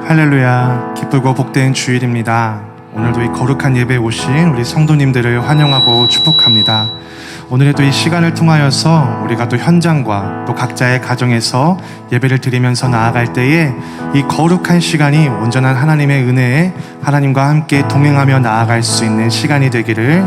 할렐루야, 기쁘고 복된 주일입니다. 오늘도 이 거룩한 예배에 오신 우리 성도님들을 환영하고 축복합니다. 오늘의 이 시간을 통하여서 우리가 또 현장과 또 각자의 가정에서 예배를 드리면서 나아갈 때에 이 거룩한 시간이 온전한 하나님의 은혜에 하나님과 함께 동행하며 나아갈 수 있는 시간이 되기를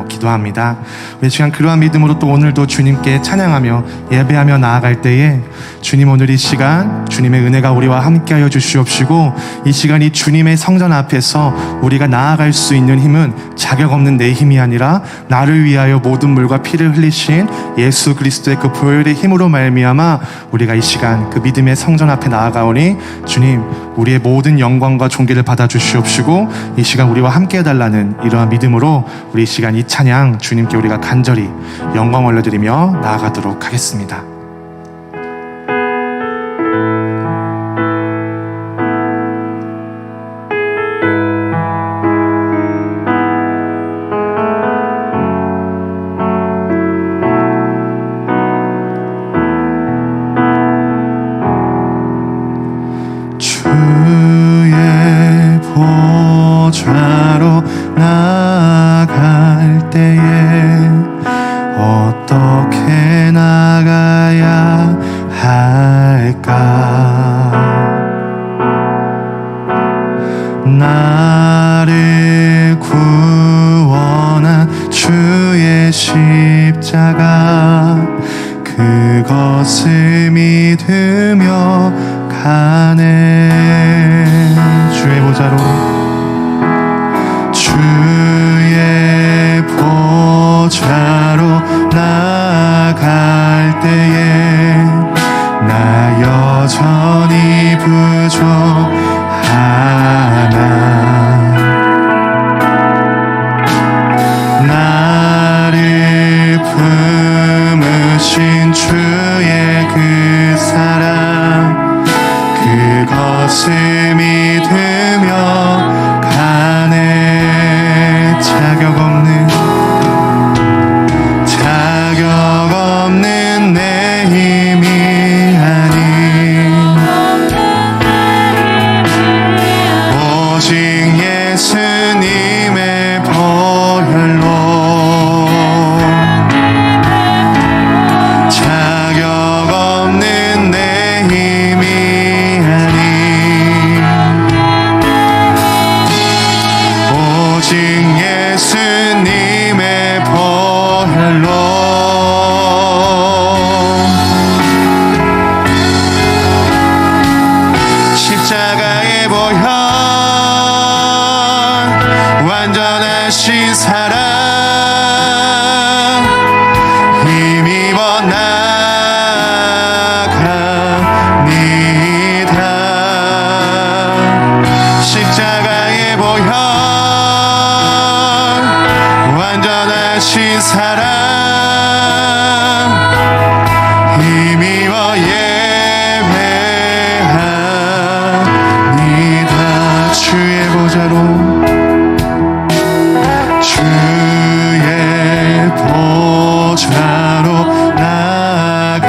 기도합니다. 우리 시간 그러한 믿음으로 또 오늘도 주님께 찬양하며 예배하며 나아갈 때에 주님, 오늘 이 시간 주님의 은혜가 우리와 함께하여 주시옵시고, 이 시간이 주님의 성전 앞에서 우리가 나아갈 수 있는 힘은 자격 없는 내 힘이 아니라 나를 위하여 모든 물과 피를 흘리신 예수 그리스도의 그 보혈의 힘으로 말미암아 우리가 이 시간 그 믿음의 성전 앞에 나아가오니 주님, 우리의 모든 영광과 존귀를 받아 주시옵시고, 이 시간 우리와 함께 해달라는 이러한 믿음으로 우리 이 시간 이 찬양 주님께 우리가 간절히 영광 올려드리며 나아가도록 하겠습니다. 보좌로 나아갈 때에 어떻게 나가야 할까? 나를 구원한 주의 십자가, 그것을 믿으며 가네. 주의 보좌로, 주의 보좌로 나아갈 때에 나 여전히 부족하나. 나를 품으신 주의 그 사랑, 그것을 믿으며 가네. 자격 없는 내 힘이 아닌 오직 예수님의 보혈로, 자격 없는 내 힘이 아닌 오직 예수님의 보혈로, 십자가의 보혈, 완전하신 사랑, 힘입어 나갑니다. 십자가의 보혈, 완전하신 사랑, 힘입어 예배합니다. 주의 보좌로, 주의 보좌로 나아갈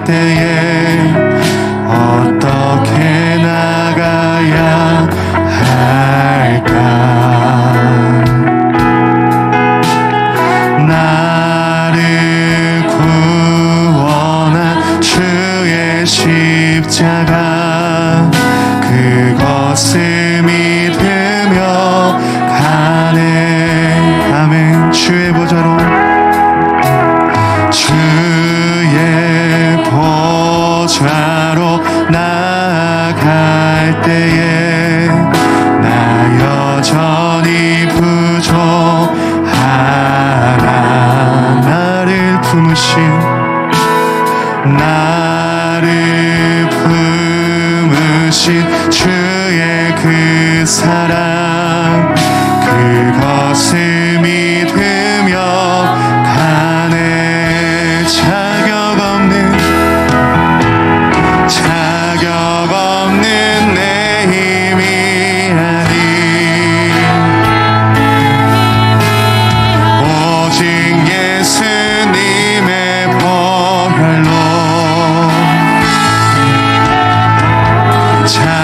때에 어떻게 나가야 할까? 나를 구원한 주의 십자가, 그것을 믿으며 가네. 아멘. 주의 보좌로, 주의 보좌로 나아갈 때에 나 여전히 부족하나. 나를 품으신 주의 그 사랑, 그것을 믿으며 가네. 자격 없는 내 힘이 아닌 오직 예수님의 보혈로, 자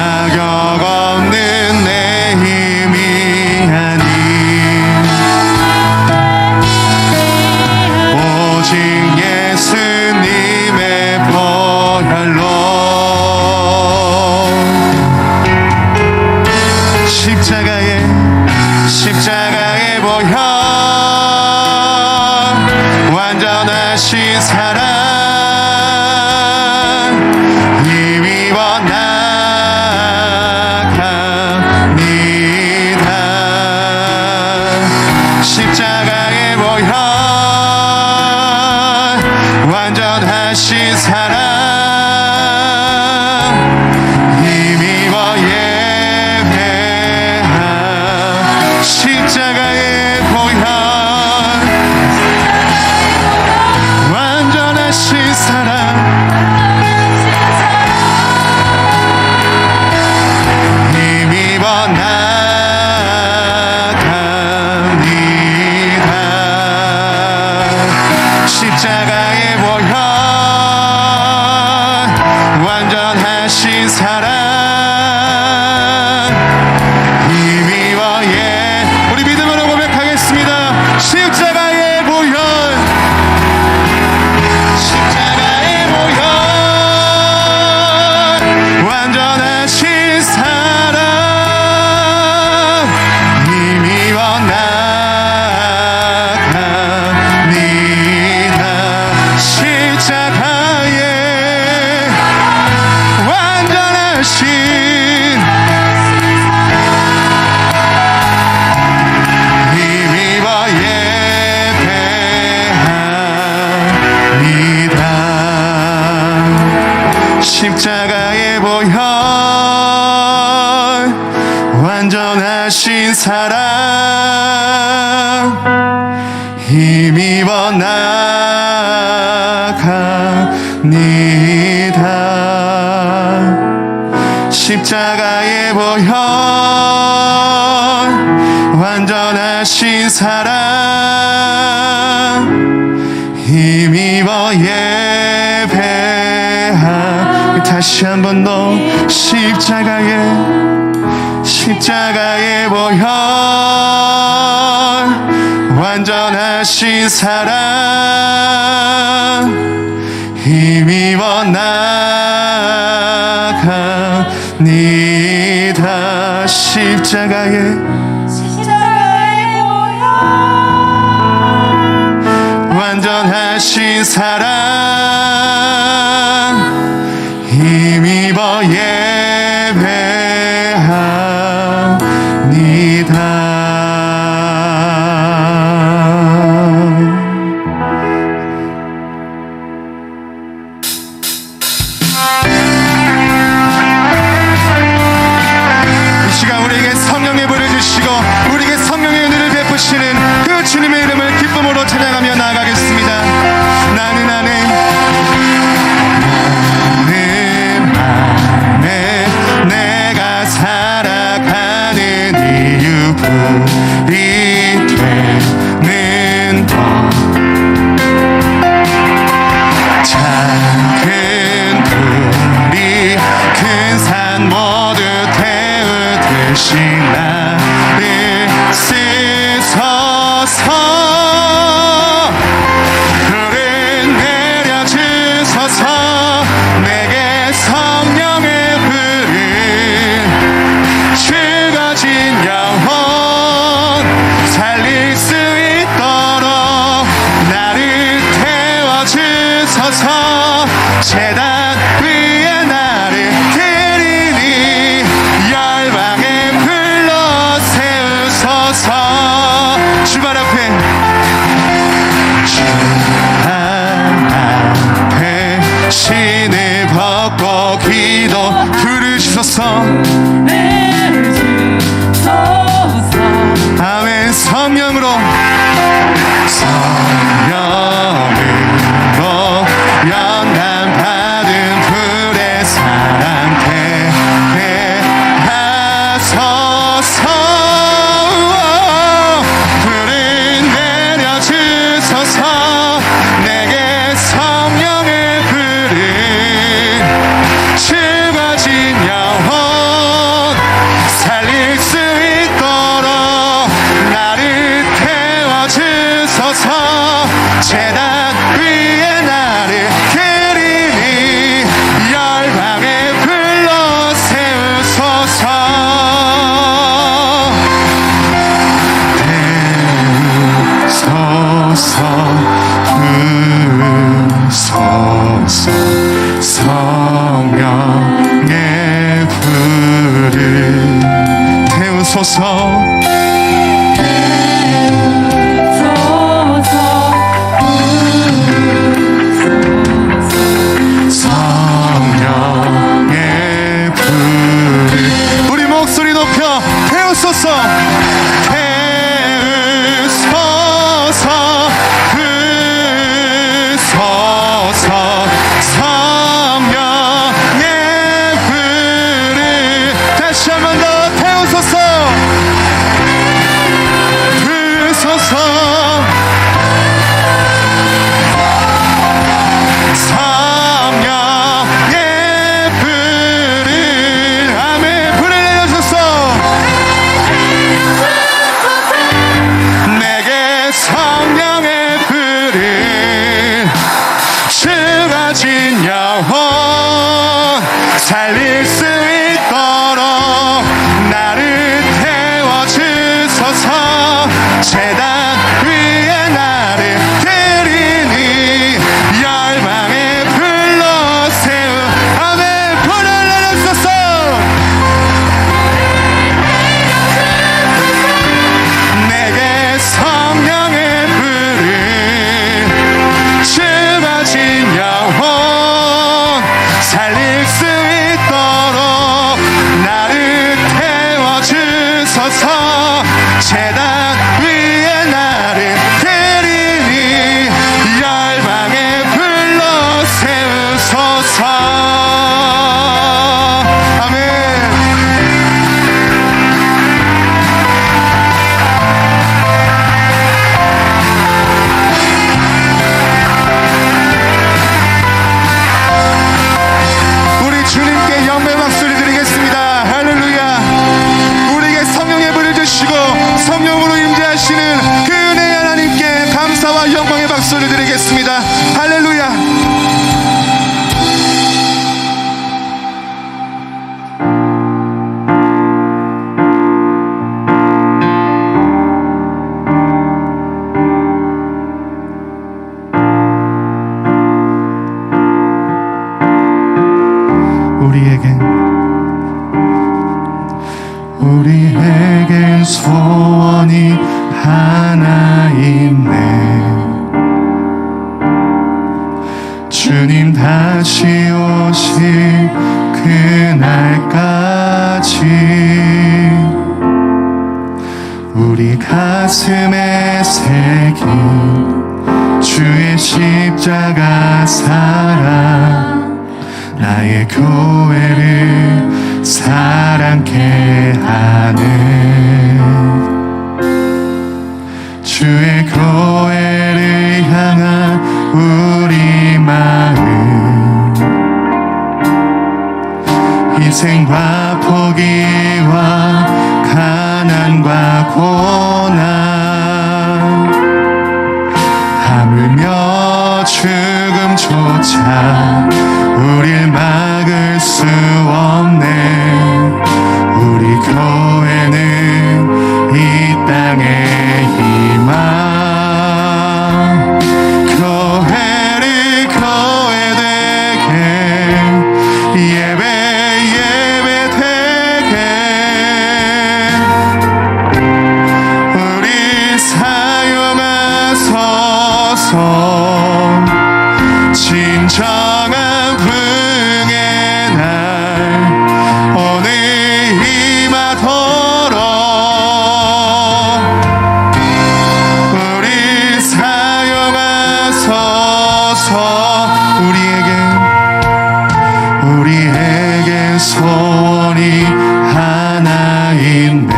십자가의 보혈 십자가의 보혈 완전하신 사랑 힘입어 나갑니다 십자가의 완전하신 힘입어 예배합니다 십자가의 보혈 완전하신 사랑 힘입어 나갑니다 십자가의 보혈 완전하신 사랑 힘입어 예배하 다시 한 번 더 십자가의 보혈 완전하신 사랑 힘입어 나갑니다 십자가의 보혈 완전하신 사랑 힘입어 예배합니다 이 시간 우리에게 성령의 불을 주시고 우리에게 성령의 은혜를 베푸시는 그 주님의 이름을 기쁨으로 찬양하며 나아가겠습니다. 나는 안에 내가 살아가는 이유 불이 되는 것 작은 불이 큰 산 모두 태우듯이 나를 쓰소서 불을 내려주소서 내게 성령의 불을 죽어진 영혼 살릴 수 있도록 나를 태워주소서 제단 위에 나를 드리니 열방의 불로 세우소서 주발 앞에 신을 벗고 기도 부르시소서 아멘 성령으로 연단받은 불의 사랑 되게 하소서 불을 내려주소서 내게 성령의 불을 죽어진 영혼 살릴 수 있도록 나를 태워주소서 소원이 하나 있네. 주님 다시 오실 그날까지 우리 가슴에 새긴 주의 십자가 사랑, 나의 교회를 사랑케 하네. 주의 교회를 향한 우리 마음, 희생과 포기와 가난과 고난, 하물며 죽음조차 우릴 막을 수 없네. 우리 교회는 이 땅의 희망, 교회를 교회되게, 예배 예배되게, 우리 사용하소서. 진정한 부흥의 날 오늘 임하도록 우리 사용하소서. 우리에게 소원이 하나 있네.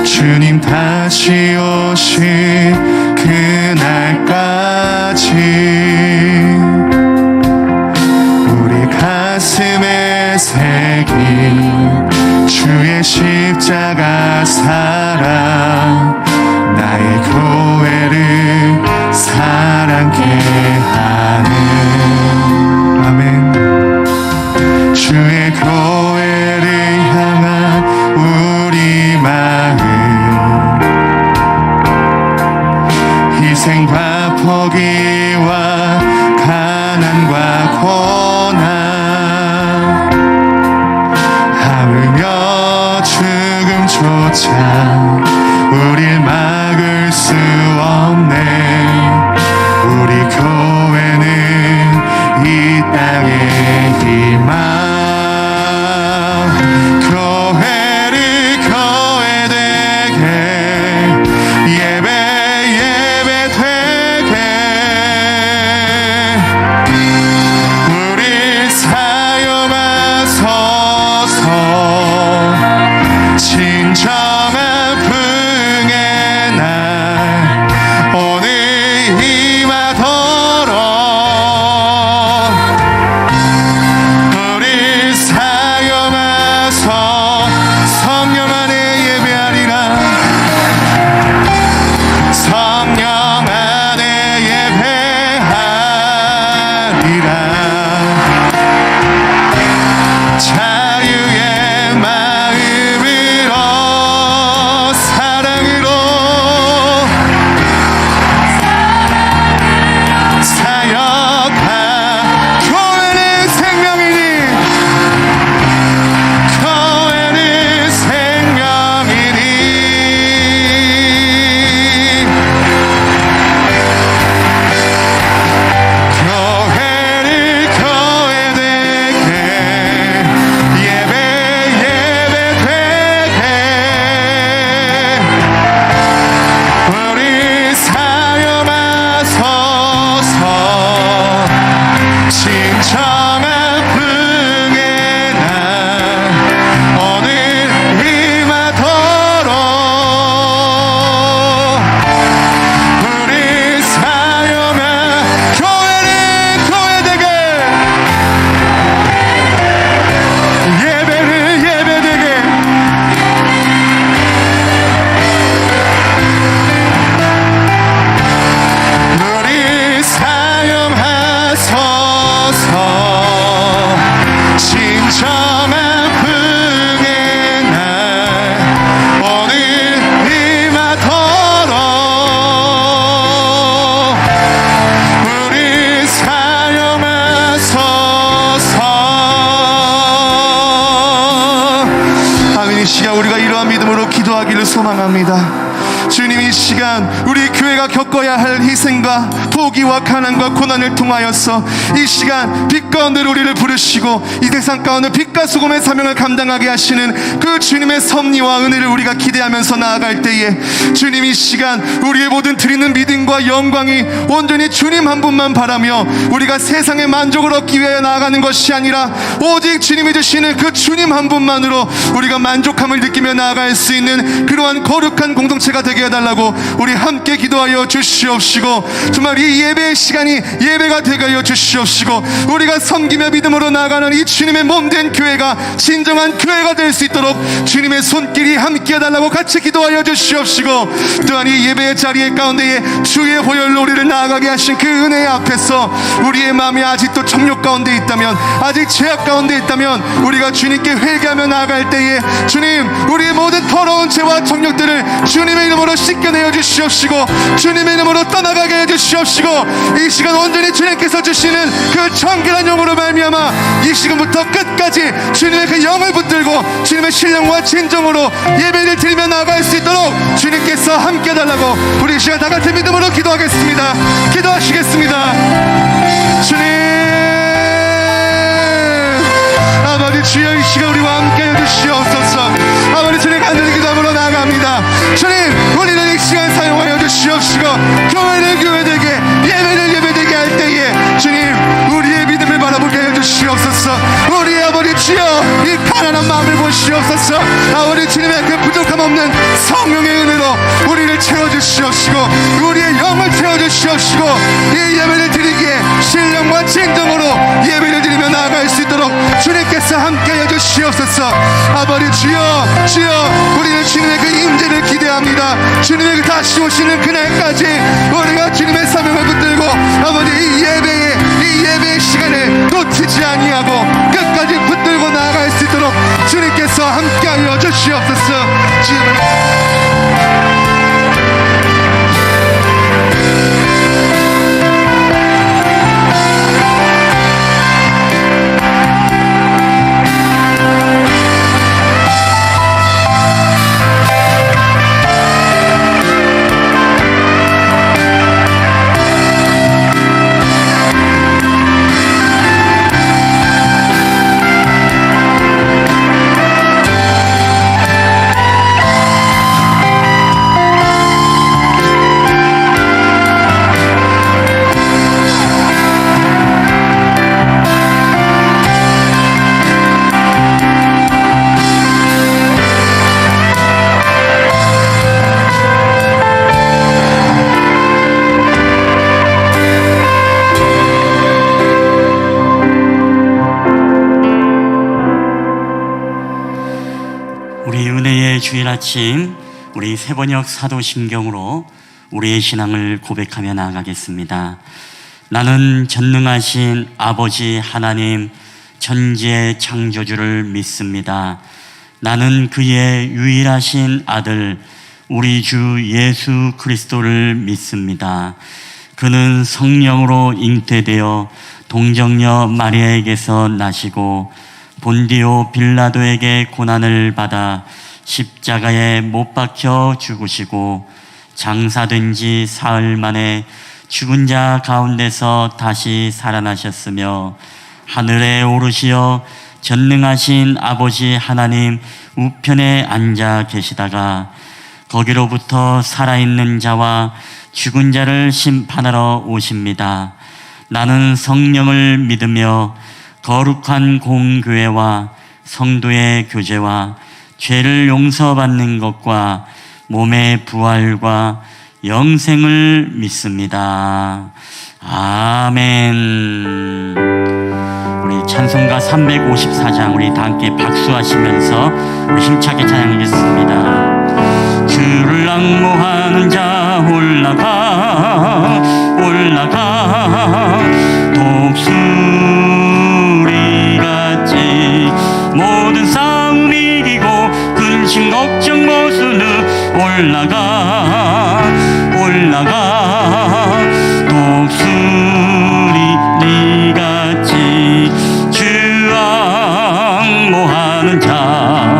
주님 다시 오실 그날까지 우리 가슴에 새긴 주의 십자가 사랑, 나의 교회를 사랑케 하네. 아멘. 주의 교회를 향한 우리 마음, 희생과 포기와 가난과 고난, 하물며 죽음조차 우릴 막을 수 없네. 우리 교회는 이 땅의 희망, 교회를 교회되게, 예배 예배되게, 우릴 사용하소서. 진정한 부흥의 이러한 믿음으로 기도하기를 소망합니다. 주님, 이 시간 우리 교회가 겪어야 할 희생과 포기와 가난과 고난을 통하여서 이 시간 빛 가운데 우리를 부르시고 이 세상 가운데 빛과 소금의 사명을 감당하게 하시는 그 주님의 섭리와 은혜를 우리가 기대하면서 나아갈 때에 주님, 이 시간 우리의 모든 드리는 믿음과 영광이 온전히 주님 한 분만 바라며 우리가 세상의 만족을 얻기 위하여 나아가는 것이 아니라 오직 주님이 주시는 그 주님 한 분만으로 우리가 만족함을 느끼며 나아갈 수 있는 그러한 거룩한 공동체가 되게 해달라고 우리 함께 기도하여 주시옵시고, 정말 이 예배의 시간이 예배가 되게 하여 주시옵시고, 우리가 섬기며 믿음으로 나아가는 이 주님의 몸된 교회가 진정한 교회가 될 수 있도록 주님의 손길이 함께 해달라고 같이 기도하여 주시옵시고, 또한 이 예배의 자리에 가운데에 주의 보혈로 우리를 나아가게 하신 그 은혜 앞에서 우리의 마음이 아직도 정욕 가운데 있다면, 아직 죄악 가운데 있다면 우리가 주님께 회개하며 나아갈 때에 주님, 우리의 모든 더러운 죄와 정욕들을 주님의 이름으로 씻겨내어 주시옵시고 주님의 이름으로 떠나가게 해주시옵시고, 이 시간 온전히 주님께서 주시는 그 정결한 영으로 말미암아 이 시간부터 끝까지 주님의 그 영을 붙들고 주님의 신령과 진정으로 예배를 드리며 나아갈 수 있도록 주님께서 함께 해달라고 우리 이 시간 다 같이 믿음으로 기도하겠습니다. 기도하시겠습니다. 주님, 아버지 주여, 이 시간 우리와 함께 해주시옵소서. 아버지 주님, 간절히 기도함으로 나아갑니다. 주님, 우리는 이 시간 사용하여 주시옵시고 교회를 교회되게, 예배를 예배되게 할 때에 주님, 우리의 믿음을 바라보게 해주시옵소서. 우리의 아버지 주여, 이 가난한 마음을 보시옵소서. 아버지 주님의 그 부족함 없는 성령의 은혜로 우리를 채워주시옵시고 우리의 영을 채워주시옵시고 이 예배를 드리기에 신령과 진정으로 예배를 드리며 나아갈 수 있도록 주님께서 함께 해주시옵소서. 아버지 주여, 주여, 우리는 주님의 그 임재를 기대합니다. 주님의 그 다시 오시는 그날까지 우리가 주님의 사명을 붙들고 아버지 이 예배의 시간에 놓치지 아니하고 끝까지 붙들고 나아갈 수 있도록 주님께서 함께하여 주시옵소서. 주일 아침 우리 새번역 사도심경으로 우리의 신앙을 고백하며 나아가겠습니다. 나는 전능하신 아버지 하나님 천지의 창조주를 믿습니다. 나는 그의 유일하신 아들 우리 주 예수 그리스도를 믿습니다. 그는 성령으로 잉태되어 동정녀 마리아에게서 나시고 본디오 빌라도에게 고난을 받아 십자가에 못 박혀 죽으시고 장사된 지 사흘 만에 죽은 자 가운데서 다시 살아나셨으며 하늘에 오르시어 전능하신 아버지 하나님 우편에 앉아 계시다가 거기로부터 살아있는 자와 죽은 자를 심판하러 오십니다. 나는 성령을 믿으며 거룩한 공교회와 성도의 교제와 죄를 용서받는 것과 몸의 부활과 영생을 믿습니다. 아멘. 우리 찬송가 354장 우리 다 함께 박수하시면서 우리 힘차게 찬양하겠습니다. 주를 앙모하는 자 올라가 독수리같이 모든 싸움 이기고 근심 걱정 모수는 올라가 독수리같이 주 앙모하는 자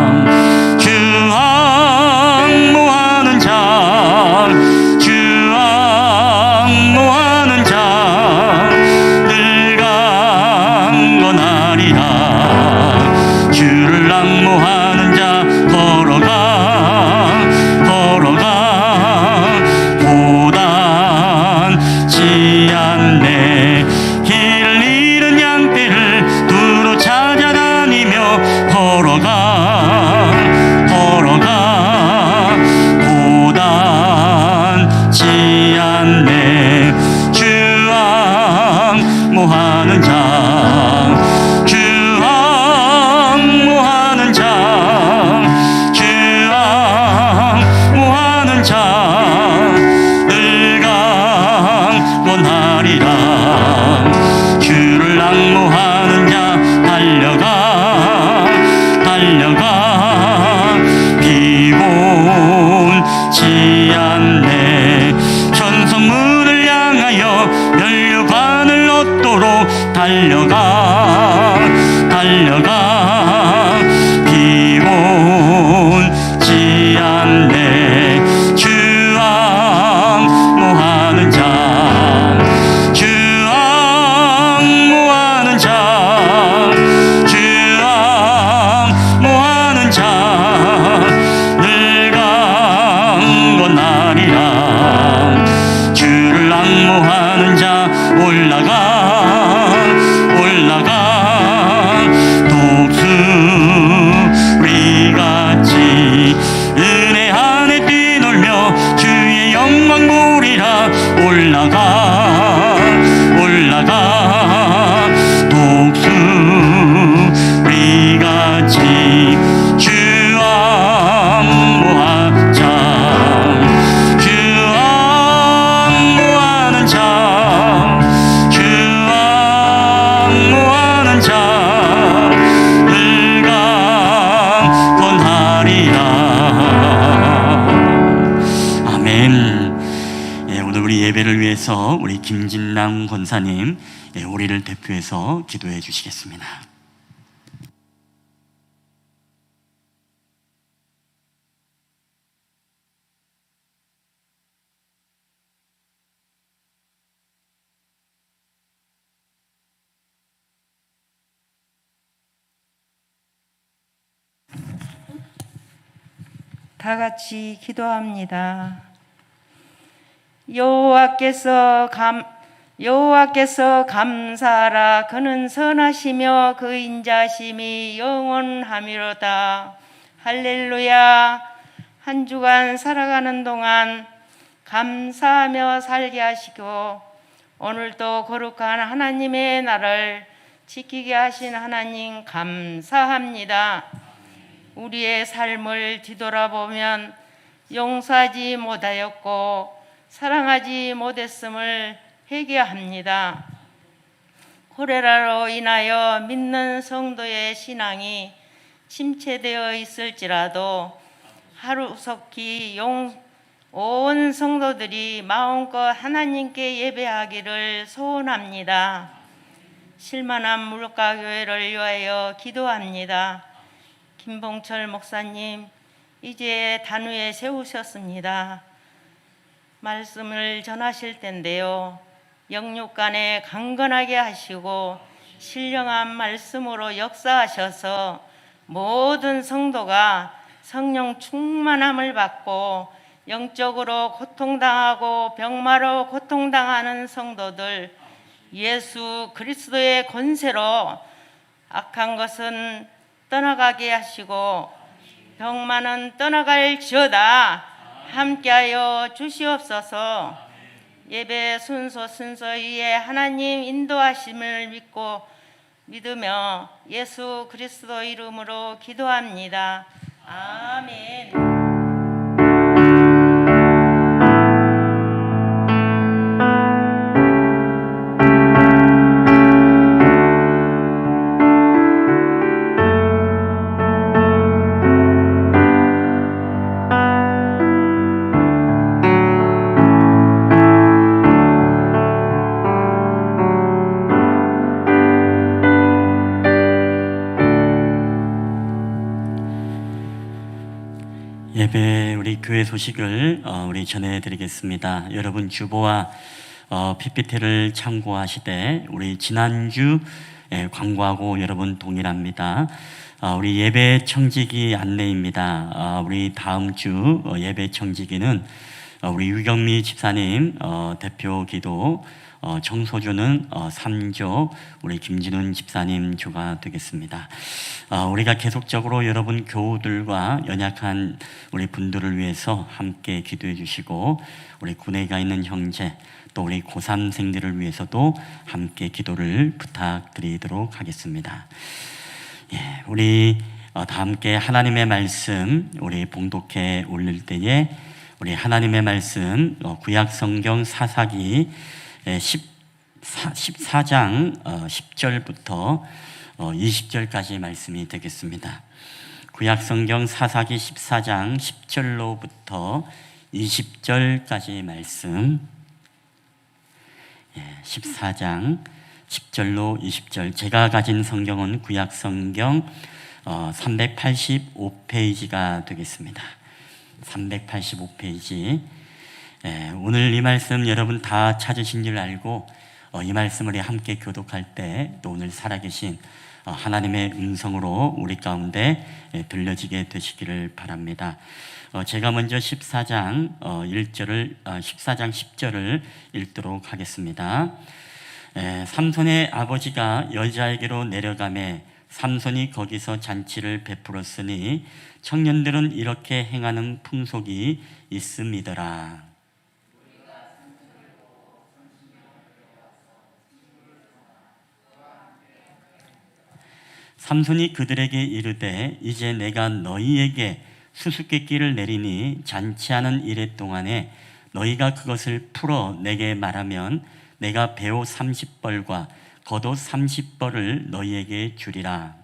올라가 올라가 독수리같이 주 안무하자 주 안무하는 자 주 안무하는 자 늘 강건하리라. 아멘. 예, 오늘 우리 예배를 위해서 우리 김진남 권사님 우리를 대표해서 기도해 주시겠습니다. 다 같이 기도합니다. 여호와께서 감사하라. 그는 선하시며 그 인자심이 영원하미로다. 할렐루야. 한 주간 살아가는 동안 감사하며 살게 하시고 오늘도 거룩한 하나님의 날을 지키게 하신 하나님 감사합니다. 우리의 삶을 뒤돌아보면 용서하지 못하였고 사랑하지 못했음을 회개합니다. 코레라로 인하여 믿는 성도의 신앙이 침체되어 있을지라도 하루속히 온 성도들이 마음껏 하나님께 예배하기를 소원합니다. 실만한 물가교회를 위하여 기도합니다. 김봉철 목사님, 이제 단위에 세우셨습니다. 말씀을 전하실 텐데요. 영육간에 강건하게 하시고 신령한 말씀으로 역사하셔서 모든 성도가 성령 충만함을 받고 영적으로 고통당하고 병마로 고통당하는 성도들 예수 그리스도의 권세로 악한 것은 떠나가게 하시고 병마는 떠나갈지어다 함께하여 주시옵소서. 예배 순서 위에 하나님 인도하심을 믿으며 예수 그리스도 이름으로 기도합니다. 아멘. 예배 우리 교회 소식을 우리 전해드리겠습니다. 여러분 주보와 PPT를 참고하시되 우리 지난주 광고하고 여러분 동일합니다. 우리 예배 청지기 안내입니다. 우리 다음 주 예배 청지기는 우리 유경미 집사님 대표 기도, 청소주는 3조 우리 김진훈 집사님 조가 되겠습니다. 우리가 계속적으로 여러분 교우들과 연약한 우리 분들을 위해서 함께 기도해 주시고 우리 군에 가 있는 형제 또 우리 고3생들을 위해서도 함께 기도를 부탁드리도록 하겠습니다. 예, 우리 다 함께 하나님의 말씀 우리 봉독해 올릴 때에 우리 하나님의 말씀 구약 성경 사사기 14장 10절부터 20절까지 말씀이 되겠습니다. 구약 성경 사사기 14장 10절로부터 20절까지 말씀. 14장 10절로 20절. 제가 가진 성경은 구약 성경 385페이지가 되겠습니다. 385페이지. 오늘 이 말씀 여러분 다 찾으신 줄 알고 이 말씀을 함께 교독할 때 또 오늘 살아계신 하나님의 음성으로 우리 가운데 들려지게 되시기를 바랍니다. 제가 먼저 14장 10절을 읽도록 하겠습니다. 삼손의 아버지가 여자에게로 내려가매 삼손이 거기서 잔치를 베풀었으니 청년들은 이렇게 행하는 풍속이 있음이더라. 삼손이 그들에게 이르되 이제 내가 너희에게 수수께끼를 내리니 잔치하는 이래 동안에 너희가 그것을 풀어 내게 말하면 내가 배옷 30벌과 겉옷 30벌을 너희에게 주리라.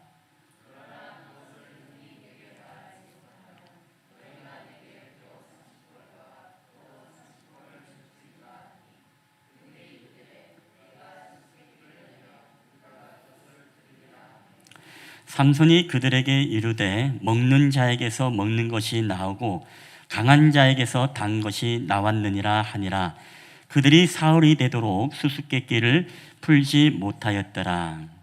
삼손이 그들에게 이르되 먹는 자에게서 먹는 것이 나오고 강한 자에게서 단 것이 나왔느니라 하니라. 그들이 사흘이 되도록 수수께끼를 풀지 못하였더라.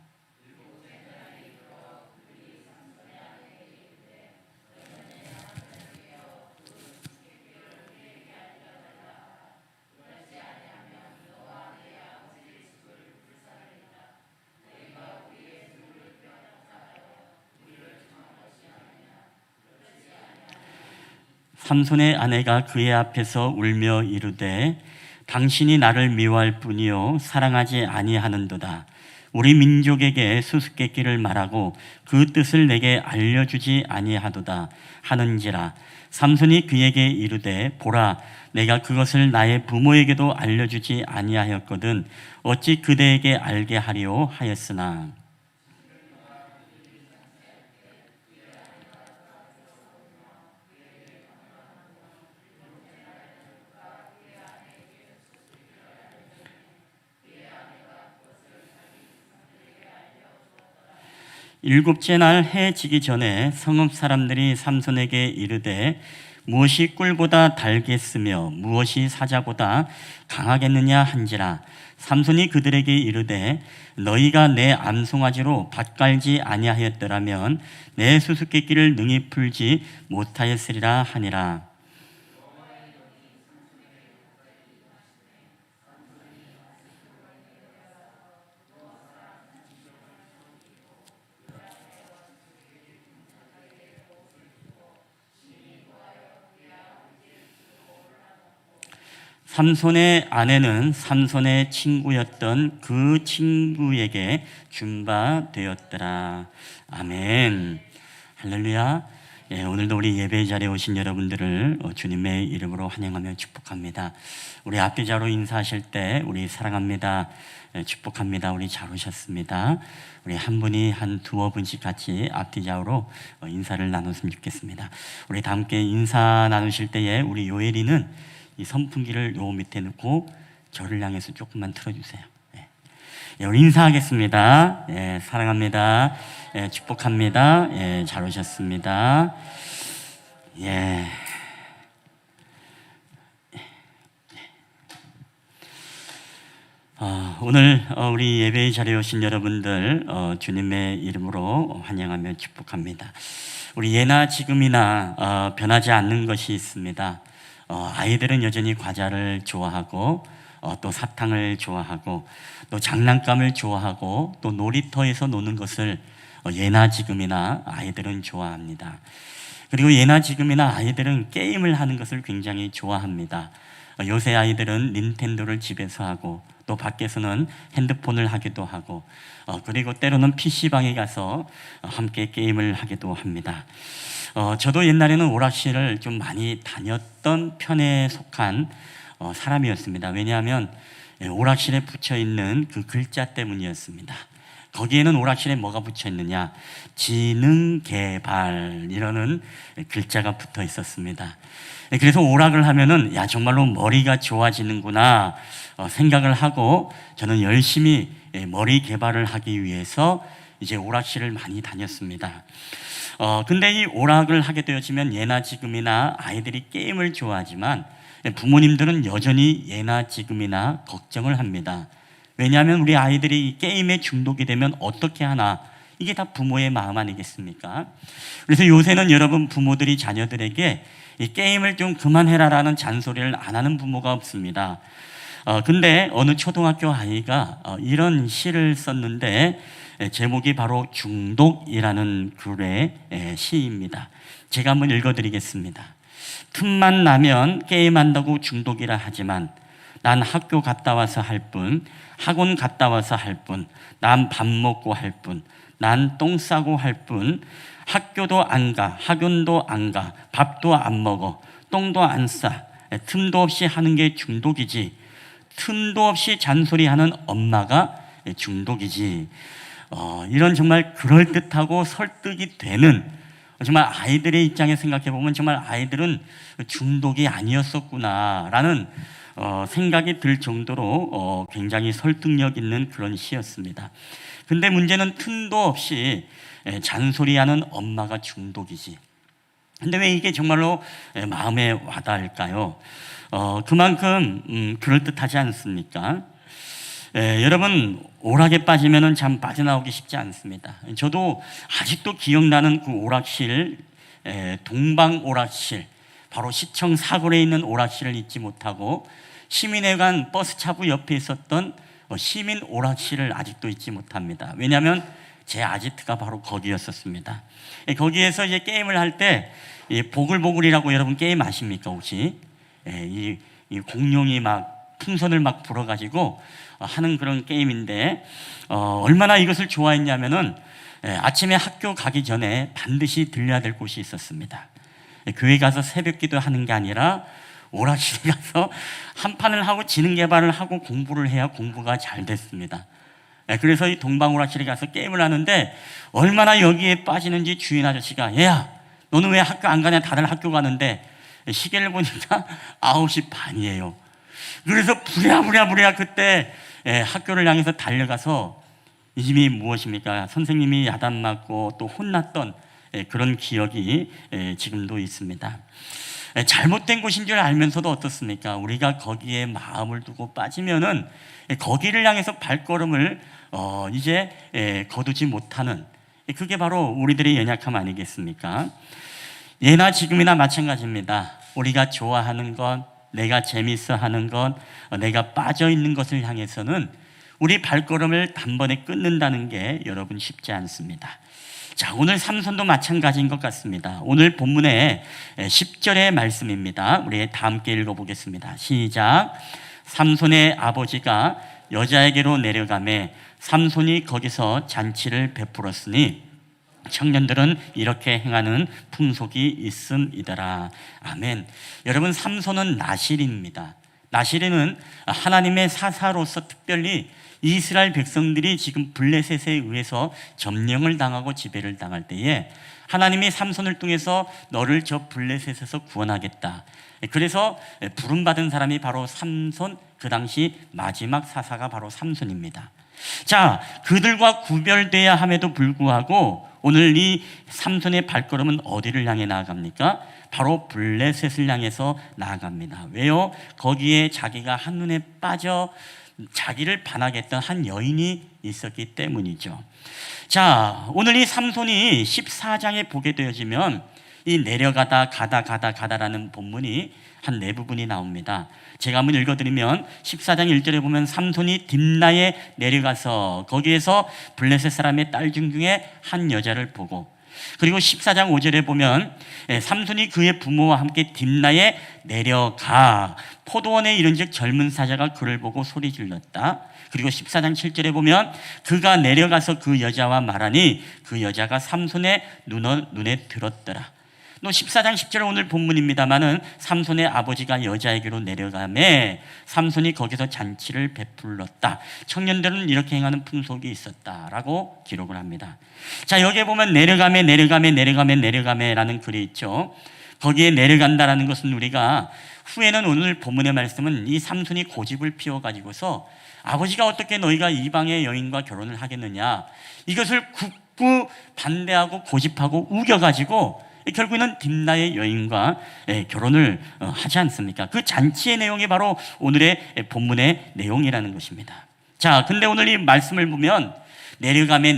삼손의 아내가 그의 앞에서 울며 이르되 당신이 나를 미워할 뿐이요 사랑하지 아니하는도다. 우리 민족에게 수수께끼를 말하고 그 뜻을 내게 알려주지 아니하도다 하는지라. 삼손이 그에게 이르되 보라 내가 그것을 나의 부모에게도 알려주지 아니하였거든 어찌 그대에게 알게 하리오 하였으나. 일곱째 날 해 지기 전에 성읍 사람들이 삼손에게 이르되 무엇이 꿀보다 달겠으며 무엇이 사자보다 강하겠느냐 한지라. 삼손이 그들에게 이르되 너희가 내 암송아지로 밭 갈지 아니하였더라면 내 수수께끼를 능히 풀지 못하였으리라 하니라. 삼손의 아내는 삼손의 친구였던 그 친구에게 준 바 되었더라. 아멘. 할렐루야. 예, 오늘도 우리 예배 자리에 오신 여러분들을 주님의 이름으로 환영하며 축복합니다. 우리 앞뒤자로 인사하실 때 우리 사랑합니다, 축복합니다, 우리 잘 오셨습니다. 우리 한 분이 한 두어 분씩 같이 앞뒤자로 인사를 나눴으면 좋겠습니다. 우리 다 함께 인사 나누실 때에 우리 요엘이는 이 선풍기를 요 밑에 놓고 저를 향해서 조금만 틀어주세요. 예, 우리 인사하겠습니다. 예, 사랑합니다. 예, 축복합니다. 예, 잘 오셨습니다. 예. 오늘 우리 예배의 자리에 오신 여러분들 주님의 이름으로 환영하며 축복합니다. 우리 예나 지금이나 변하지 않는 것이 있습니다. 아이들은 여전히 과자를 좋아하고 또 사탕을 좋아하고 또 장난감을 좋아하고 또 놀이터에서 노는 것을 예나 지금이나 아이들은 좋아합니다. 그리고 예나 지금이나 아이들은 게임을 하는 것을 굉장히 좋아합니다. 요새 아이들은 닌텐도를 집에서 하고 또 밖에서는 핸드폰을 하기도 하고 그리고 때로는 PC방에 가서 함께 게임을 하기도 합니다. 저도 옛날에는 오락실을 좀 많이 다녔던 편에 속한 사람이었습니다. 왜냐하면 오락실에 붙여있는 그 글자 때문이었습니다. 거기에는 오락실에 뭐가 붙여 있느냐? 지능개발이라는 글자가 붙어 있었습니다. 그래서 오락을 하면은 야 정말로 머리가 좋아지는구나 생각을 하고 저는 열심히 머리 개발을 하기 위해서 이제 오락실을 많이 다녔습니다. 근데 이 오락을 하게 되어지면 예나 지금이나 아이들이 게임을 좋아하지만 부모님들은 여전히 예나 지금이나 걱정을 합니다. 왜냐하면 우리 아이들이 이 게임에 중독이 되면 어떻게 하나, 이게 다 부모의 마음 아니겠습니까? 그래서 요새는 여러분 부모들이 자녀들에게 이 게임을 좀 그만해라라는 잔소리를 안 하는 부모가 없습니다. 근데 어느 초등학교 아이가 이런 시를 썼는데 제목이 바로 중독이라는 글의 시입니다. 제가 한번 읽어드리겠습니다. 틈만 나면 게임한다고 중독이라 하지만 난 학교 갔다 와서 할 뿐, 학원 갔다 와서 할 뿐, 난 밥 먹고 할 뿐, 난 똥 싸고 할 뿐 학교도 안 가, 학원도 안 가, 밥도 안 먹어, 똥도 안 싸. 틈도 없이 하는 게 중독이지. 틈도 없이 잔소리하는 엄마가 중독이지. 이런 정말 그럴듯하고 설득이 되는, 정말 아이들의 입장에 생각해 보면 정말 아이들은 중독이 아니었었구나라는 생각이 들 정도로 굉장히 설득력 있는 그런 시였습니다. 근데 문제는 틈도 없이 잔소리하는 엄마가 중독이지. 근데 왜 이게 정말로 마음에 와닿을까요? 그만큼 그럴듯하지 않습니까? 여러분, 오락에 빠지면은 참 빠져나오기 쉽지 않습니다. 저도 아직도 기억나는 그 오락실, 동방 오락실, 바로 시청 사거리에 있는 오락실을 잊지 못하고 시민회관 버스 차부 옆에 있었던 시민 오락실을 아직도 잊지 못합니다. 왜냐하면 제 아지트가 바로 거기였었습니다. 거기에서 이제 게임을 할 때 보글보글이라고 여러분 게임 아십니까 혹시? 이 공룡이 막 풍선을 막 불어가지고 하는 그런 게임인데 얼마나 이것을 좋아했냐면은 아침에 학교 가기 전에 반드시 들려야 될 곳이 있었습니다. 교회 가서 새벽기도 하는 게 아니라 오락실에 가서 한 판을 하고 지능 개발을 하고 공부를 해야 공부가 잘 됐습니다. 그래서 이 동방오락실에 가서 게임을 하는데 얼마나 여기에 빠지는지 주인 아저씨가, 얘야 너는 왜 학교 안 가냐, 다들 학교 가는데. 시계를 보니까 9시 반이에요. 그래서 부랴부랴 그때 학교를 향해서 달려가서 이미 무엇입니까? 선생님이 야단 맞고 또 혼났던 그런 기억이 지금도 있습니다. 잘못된 곳인 줄 알면서도 어떻습니까? 우리가 거기에 마음을 두고 빠지면은 거기를 향해서 발걸음을 이제 거두지 못하는, 그게 바로 우리들의 연약함 아니겠습니까? 예나 지금이나 마찬가지입니다. 우리가 좋아하는 것, 내가 재밌어 하는 것, 내가 빠져 있는 것을 향해서는 우리 발걸음을 단번에 끊는다는 게 여러분 쉽지 않습니다. 자, 오늘 삼손도 마찬가지인 것 같습니다. 오늘 본문의 10절의 말씀입니다. 우리 다 함께 읽어보겠습니다. 시작. 삼손의 아버지가 여자에게로 내려가매 삼손이 거기서 잔치를 베풀었으니 청년들은 이렇게 행하는 풍속이 있음이더라. 아멘. 여러분, 삼손은 나실인입니다. 나실인은 하나님의 사사로서 특별히 이스라엘 백성들이 지금 블레셋에 의해서 점령을 당하고 지배를 당할 때에 하나님이 삼손을 통해서 너를 저 블레셋에서 구원하겠다. 그래서 부름받은 사람이 바로 삼손, 그 당시 마지막 사사가 바로 삼손입니다. 자, 그들과 구별돼야 함에도 불구하고 오늘 이 삼손의 발걸음은 어디를 향해 나아갑니까? 바로 블레셋을 향해서 나아갑니다. 왜요? 거기에 자기가 한눈에 빠져 자기를 반하겠던 한 여인이 있었기 때문이죠. 자, 오늘 이 삼손이 14장에 보게 되어지면 이 내려가다 가다라는 본문이 한 네 부분이 나옵니다. 제가 한번 읽어드리면 14장 1절에 보면 삼손이 딥나에 내려가서 거기에서 블레셋 사람의 딸 중에 한 여자를 보고, 그리고 14장 5절에 보면 삼손이 그의 부모와 함께 딥나에 내려가 포도원에 이른즉 젊은 사자가 그를 보고 소리 질렀다. 그리고 14장 7절에 보면 그가 내려가서 그 여자와 말하니 그 여자가 삼손의 눈에 들었더라. 또 14장 10절 오늘 본문입니다마는 삼손의 아버지가 여자에게로 내려가매 삼손이 거기서 잔치를 베풀렀다. 청년들은 이렇게 행하는 풍속이 있었다라고 기록을 합니다. 자, 여기에 보면 내려가매라는 글이 있죠. 거기에 내려간다라는 것은 우리가 후에는 오늘 본문의 말씀은 이 삼손이 고집을 피워가지고서 아버지가 어떻게 너희가 이방의 여인과 결혼을 하겠느냐, 이것을 굳고 반대하고 고집하고 우겨가지고 결국에는 딥나의 여인과 결혼을 하지 않습니까? 그 잔치의 내용이 바로 오늘의 본문의 내용이라는 것입니다. 자, 근데 오늘 이 말씀을 보면 내려가매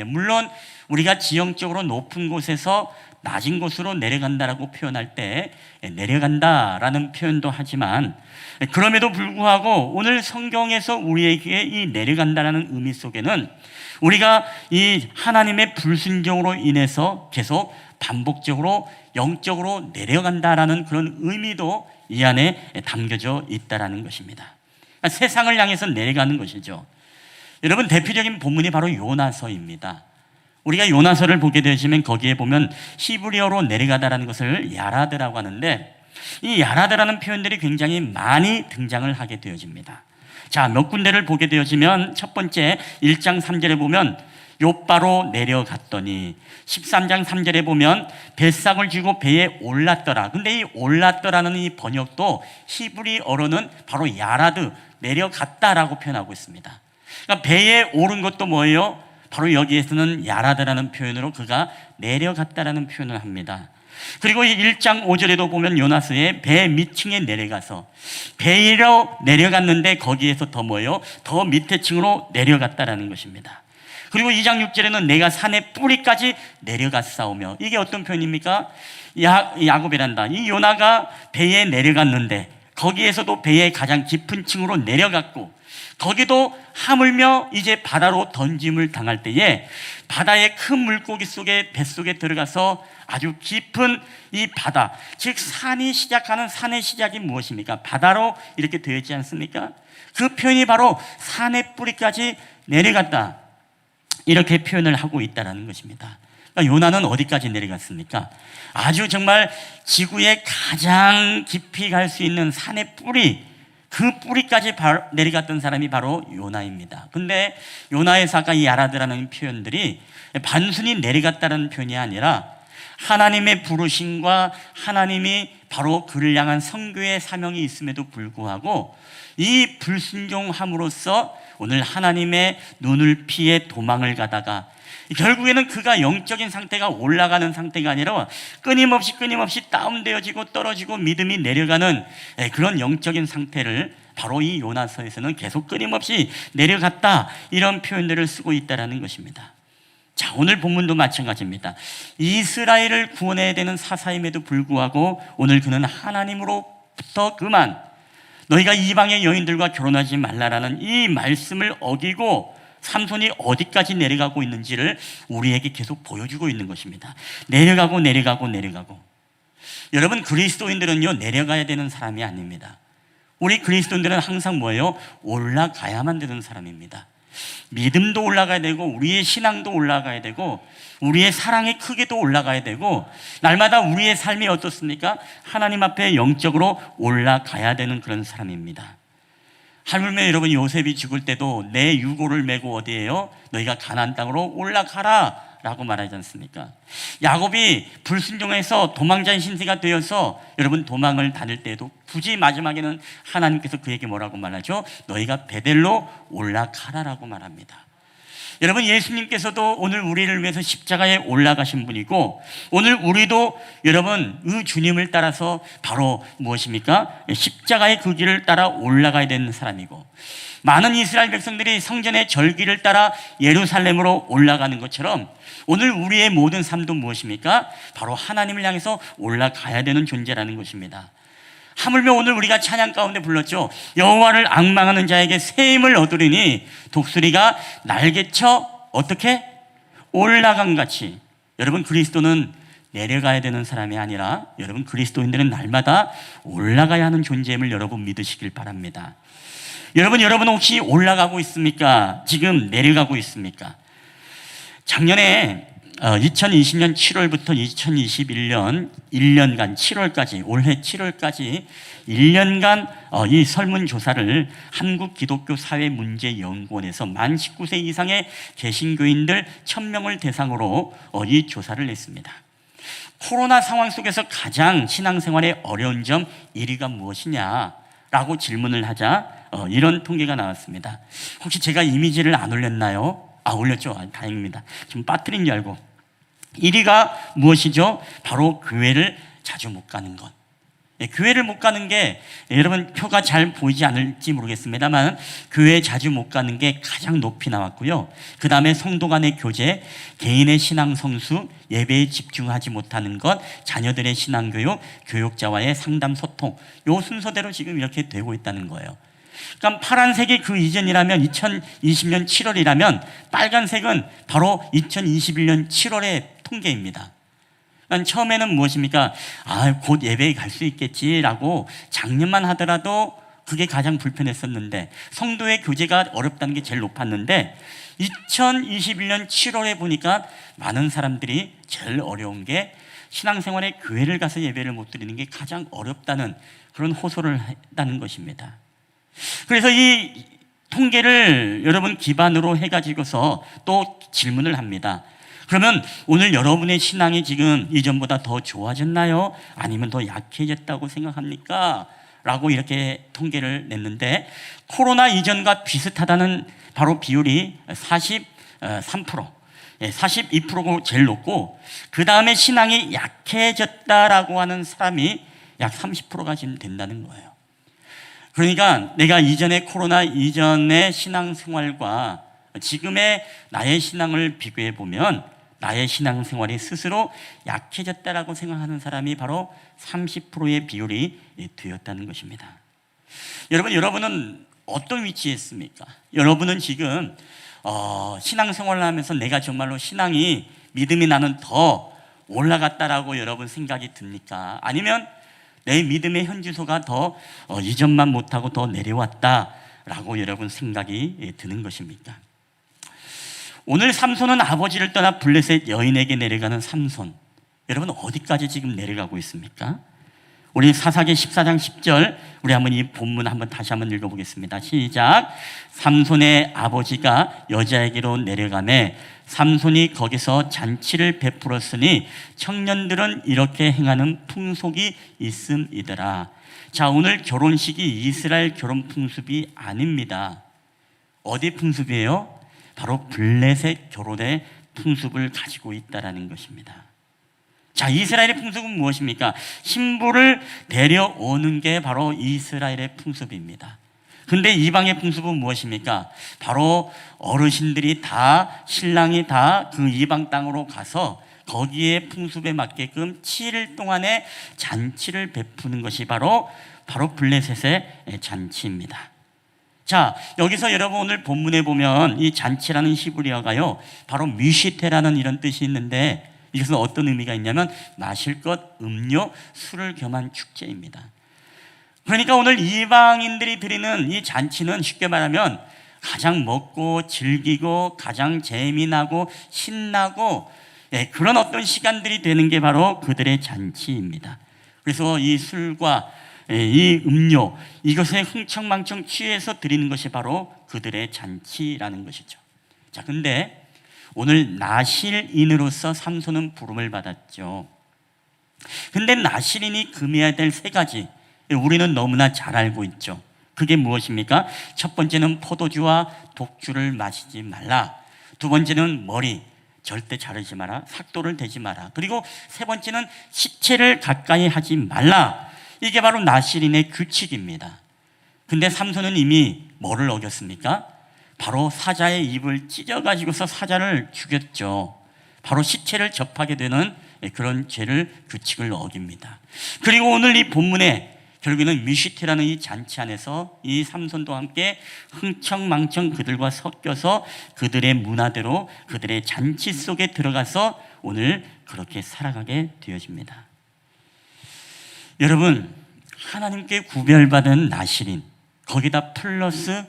물론 우리가 지형적으로 높은 곳에서 낮은 곳으로 내려간다라고 표현할 때 내려간다라는 표현도 하지만, 그럼에도 불구하고 오늘 성경에서 우리에게 이 내려간다라는 의미 속에는 우리가 이 하나님의 불순종으로 인해서 계속 반복적으로 영적으로 내려간다라는 그런 의미도 이 안에 담겨져 있다라는 것입니다. 세상을 향해서 내려가는 것이죠. 여러분, 대표적인 본문이 바로 요나서입니다. 우리가 요나서를 보게 되시면 거기에 보면 히브리어로 내려가다라는 것을 야라드라고 하는데, 이 야라드라는 표현들이 굉장히 많이 등장을 하게 되어집니다. 자, 몇 군데를 보게 되어지면 첫 번째 1장 3절에 보면 욥바로 내려갔더니, 13장 3절에 보면 뱃삭을 쥐고 배에 올랐더라. 근데 이 올랐더라는 이 번역도 히브리어로는 바로 야라드, 내려갔다라고 표현하고 있습니다. 그러니까 배에 오른 것도 뭐예요? 바로 여기에서는 야라드라는 표현으로 그가 내려갔다라는 표현을 합니다. 그리고 이 1장 5절에도 보면 요나스의 배 밑층에 내려가서, 배로 내려갔는데 거기에서 더 뭐예요? 더 밑에 층으로 내려갔다라는 것입니다. 그리고 2장 6절에는 내가 산의 뿌리까지 내려갔사오며, 이게 어떤 표현입니까? 야곱이란다. 이 요나가 배에 내려갔는데 거기에서도 배의 가장 깊은 층으로 내려갔고, 거기도 하물며 이제 바다로 던짐을 당할 때에 바다의 큰 물고기 속에, 뱃속에 들어가서 아주 깊은 이 바다, 즉 산이 시작하는, 산의 시작이 무엇입니까? 바다로 이렇게 되어 있지 않습니까? 그 표현이 바로 산의 뿌리까지 내려갔다, 이렇게 표현을 하고 있다는 것입니다. 그러니까 요나는 어디까지 내려갔습니까? 아주 정말 지구의 가장 깊이 갈 수 있는 산의 뿌리, 그 뿌리까지 내려갔던 사람이 바로 요나입니다. 근데 요나에서 아까 이 야라드라는 표현들이 단순히 내려갔다는 표현이 아니라 하나님의 부르심과 하나님이 바로 그를 향한 선교의 사명이 있음에도 불구하고 이 불순종함으로써 오늘 하나님의 눈을 피해 도망을 가다가 결국에는 그가 영적인 상태가 올라가는 상태가 아니라 끊임없이 다운되어지고 떨어지고 믿음이 내려가는 그런 영적인 상태를 바로 이 요나서에서는 계속 끊임없이 내려갔다, 이런 표현들을 쓰고 있다는 것입니다. 자, 오늘 본문도 마찬가지입니다. 이스라엘을 구원해야 되는 사사임에도 불구하고 오늘 그는 하나님으로부터 그만, 너희가 이방의 여인들과 결혼하지 말라라는 이 말씀을 어기고 삼손이 어디까지 내려가고 있는지를 우리에게 계속 보여주고 있는 것입니다. 내려가고. 여러분, 그리스도인들은요, 내려가야 되는 사람이 아닙니다. 우리 그리스도인들은 항상 뭐예요? 올라가야만 되는 사람입니다. 믿음도 올라가야 되고, 우리의 신앙도 올라가야 되고, 우리의 사랑의 크기도 올라가야 되고, 날마다 우리의 삶이 어떻습니까? 하나님 앞에 영적으로 올라가야 되는 그런 사람입니다. 하물며 여러분, 요셉이 죽을 때도 내 유고를 메고 어디에요? 너희가 가나안 땅으로 올라가라 라고 말하지 않습니까? 야곱이 불순종해서 도망자의 신세가 되어서 여러분 도망을 다닐 때에도 굳이 마지막에는 하나님께서 그에게 뭐라고 말하죠? 너희가 베델로 올라가라라고 말합니다. 여러분, 예수님께서도 오늘 우리를 위해서 십자가에 올라가신 분이고, 오늘 우리도 여러분 그 주님을 따라서 바로 무엇입니까? 십자가의 그 길을 따라 올라가야 되는 사람이고, 많은 이스라엘 백성들이 성전의 절기를 따라 예루살렘으로 올라가는 것처럼 오늘 우리의 모든 삶도 무엇입니까? 바로 하나님을 향해서 올라가야 되는 존재라는 것입니다. 하물며 오늘 우리가 찬양 가운데 불렀죠. 여호와를 앙망하는 자에게 새 힘을 얻으리니 독수리가 날개쳐 어떻게? 올라간 같이. 여러분, 그리스도는 내려가야 되는 사람이 아니라 여러분, 그리스도인들은 날마다 올라가야 하는 존재임을 여러분 믿으시길 바랍니다. 여러분 혹시 올라가고 있습니까? 지금 내려가고 있습니까? 작년에 2020년 7월부터 2021년 1년간 7월까지, 올해 7월까지 1년간 이 설문조사를 한국기독교사회문제연구원에서 만 19세 이상의 개신교인들 1000명을 대상으로 이 조사를 했습니다. 코로나 상황 속에서 가장 신앙생활에 어려운 점 1위가 무엇이냐라고 질문을 하자 이런 통계가 나왔습니다. 혹시 제가 이미지를 안 올렸나요? 올렸죠. 다행입니다. 좀 빠뜨린 줄 알고. 1위가 무엇이죠? 바로 교회를 자주 못 가는 것. 교회를 못 가는 게, 여러분 표가 잘 보이지 않을지 모르겠습니다만 교회에 자주 못 가는 게 가장 높이 나왔고요. 그 다음에 성도 간의 교제, 개인의 신앙 성수, 예배에 집중하지 못하는 것, 자녀들의 신앙교육, 교육자와의 상담 소통, 요 순서대로 지금 이렇게 되고 있다는 거예요. 그러니까 파란색이 그 이전이라면 2020년 7월이라면 빨간색은 바로 2021년 7월의 통계입니다. 그러니까 처음에는 무엇입니까? 곧 예배에 갈 수 있겠지라고 작년만 하더라도 그게 가장 불편했었는데 성도의 교제가 어렵다는 게 제일 높았는데 2021년 7월에 보니까 많은 사람들이 제일 어려운 게 신앙생활에 교회를 가서 예배를 못 드리는 게 가장 어렵다는 그런 호소를 했다는 것입니다. 그래서 이 통계를 여러분 기반으로 해가지고서 또 질문을 합니다. 그러면 오늘 여러분의 신앙이 지금 이전보다 더 좋아졌나요? 아니면 더 약해졌다고 생각합니까? 라고 이렇게 통계를 냈는데 코로나 이전과 비슷하다는 바로 비율이 43%, 42%가 제일 높고 그 다음에 신앙이 약해졌다라고 하는 사람이 약 30%가 지금 된다는 거예요. 그러니까 내가 이전에 코로나 이전의 신앙생활과 지금의 나의 신앙을 비교해 보면 나의 신앙생활이 스스로 약해졌다라고 생각하는 사람이 바로 30%의 비율이 되었다는 것입니다. 여러분은 어떤 위치에 있습니까? 여러분은 지금 신앙생활을 하면서 내가 정말로 신앙이 믿음이 나는 더 올라갔다라고 여러분 생각이 듭니까? 아니면 내 믿음의 현주소가 더 이전만 못하고 더 내려왔다라고 여러분 생각이 드는 것입니까? 오늘 삼손은 아버지를 떠나 블레셋 여인에게 내려가는 삼손, 여러분 어디까지 지금 내려가고 있습니까? 우리 사사기 14장 10절 우리 한번 이 본문 한번 다시 한번 읽어보겠습니다. 시작. 삼손의 아버지가 여자에게로 내려가매 삼손이 거기서 잔치를 베풀었으니 청년들은 이렇게 행하는 풍속이 있음이더라. 자, 오늘 결혼식이 이스라엘 결혼 풍습이 아닙니다. 어디 풍습이에요? 바로 블레셋 결혼의 풍습을 가지고 있다라는 것입니다. 자, 이스라엘의 풍습은 무엇입니까? 신부를 데려오는 게 바로 이스라엘의 풍습입니다. 근데 이방의 풍습은 무엇입니까? 바로 어르신들이 다, 신랑이 다 그 이방 땅으로 가서 거기에 풍습에 맞게끔 7일 동안의 잔치를 베푸는 것이 바로 블레셋의 잔치입니다. 자, 여기서 여러분 오늘 본문에 보면 이 잔치라는 히브리어가요, 바로 미시테라는 이런 뜻이 있는데 이것은 어떤 의미가 있냐면 마실 것, 음료, 술을 겸한 축제입니다. 그러니까 오늘 이방인들이 드리는 이 잔치는 쉽게 말하면 가장 먹고 즐기고 가장 재미나고 신나고 그런 어떤 시간들이 되는 게 바로 그들의 잔치입니다. 그래서 이 술과 이 음료, 이것에 흥청망청 취해서 드리는 것이 바로 그들의 잔치라는 것이죠. 자, 근데 오늘 나실인으로서 삼손은 부름을 받았죠. 근데 나실인이 금해야 될 세 가지, 우리는 너무나 잘 알고 있죠. 그게 무엇입니까? 첫 번째는 포도주와 독주를 마시지 말라. 두 번째는 머리 절대 자르지 마라. 삭도를 대지 마라. 그리고 세 번째는 시체를 가까이 하지 말라. 이게 바로 나실인의 규칙입니다. 근데 삼손은 이미 뭐를 어겼습니까? 바로 사자의 입을 찢어가지고서 사자를 죽였죠. 바로 시체를 접하게 되는 그런 규칙을 어깁니다. 그리고 오늘 이 본문에 결국에는 미시테라는 이 잔치 안에서 이 삼손도 함께 흥청망청 그들과 섞여서 그들의 문화대로 그들의 잔치 속에 들어가서 오늘 그렇게 살아가게 되어집니다. 여러분, 하나님께 구별받은 나실인, 거기다 플러스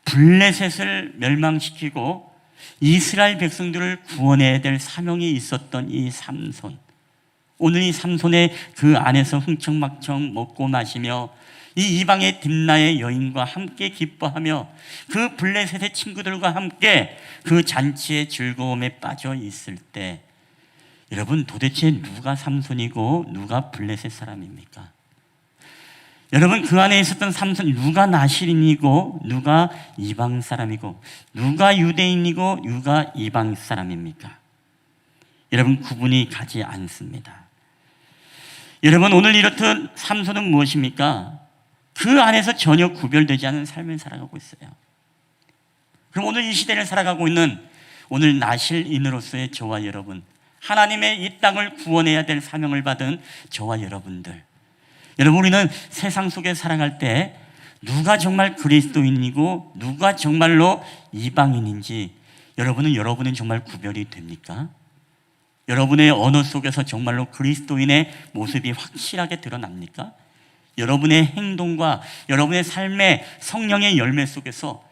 블레셋을 멸망시키고 이스라엘 백성들을 구원해야 될 사명이 있었던 이 삼손, 오늘 이 삼손의 그 안에서 흥청망청 먹고 마시며 이 이방의 딥나의 여인과 함께 기뻐하며 그 블레셋의 친구들과 함께 그 잔치의 즐거움에 빠져 있을 때, 여러분 도대체 누가 삼손이고 누가 블레셋 사람입니까? 여러분 그 안에 있었던 삼손, 누가 나실인이고 누가 이방 사람이고 누가 유대인이고 누가 이방 사람입니까? 여러분 구분이 가지 않습니다. 여러분 오늘 이렇듯 삼손은 무엇입니까? 그 안에서 전혀 구별되지 않은 삶을 살아가고 있어요. 그럼 오늘 이 시대를 살아가고 있는 오늘 나실인으로서의 저와 여러분, 하나님의 이 땅을 구원해야 될 사명을 받은 저와 여러분들, 여러분 우리는 세상 속에 살아갈 때 누가 정말 그리스도인이고 누가 정말로 이방인인지 여러분은 정말 구별이 됩니까? 여러분의 언어 속에서 정말로 그리스도인의 모습이 확실하게 드러납니까? 여러분의 행동과 여러분의 삶의 성령의 열매 속에서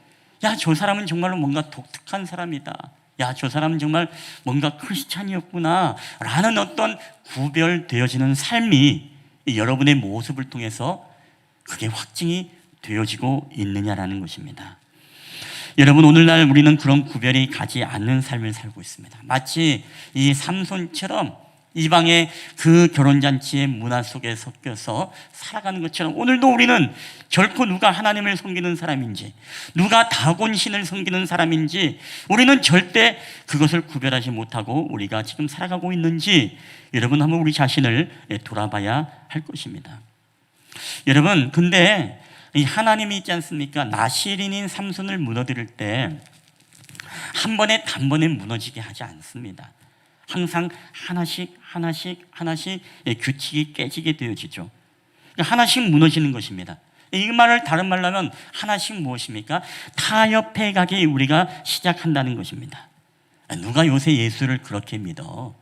야, 저 사람은 정말로 뭔가 독특한 사람이다. 야, 저 사람은 정말 뭔가 크리스찬이었구나 라는 어떤 구별되어지는 삶이 여러분의 모습을 통해서 그게 확증이 되어지고 있느냐라는 것입니다. 여러분, 오늘날 우리는 그런 구별이 가지 않는 삶을 살고 있습니다. 마치 이 삼손처럼 이방의 그 결혼잔치의 문화 속에 섞여서 살아가는 것처럼 오늘도 우리는 결코 누가 하나님을 섬기는 사람인지 누가 다곤신을 섬기는 사람인지 우리는 절대 그것을 구별하지 못하고 우리가 지금 살아가고 있는지 여러분 한번 우리 자신을 돌아봐야 할 것입니다. 여러분, 근데 이 하나님이 있지 않습니까? 나실인인 삼손을 무너뜨릴 때 한 번에 단번에 무너지게 하지 않습니다. 항상 하나씩 규칙이 깨지게 되어지죠. 하나씩 무너지는 것입니다. 이 말을 다른 말로 하면 하나씩 무엇입니까? 타협해 가기 우리가 시작한다는 것입니다. 누가 요새 예수를 그렇게 믿어?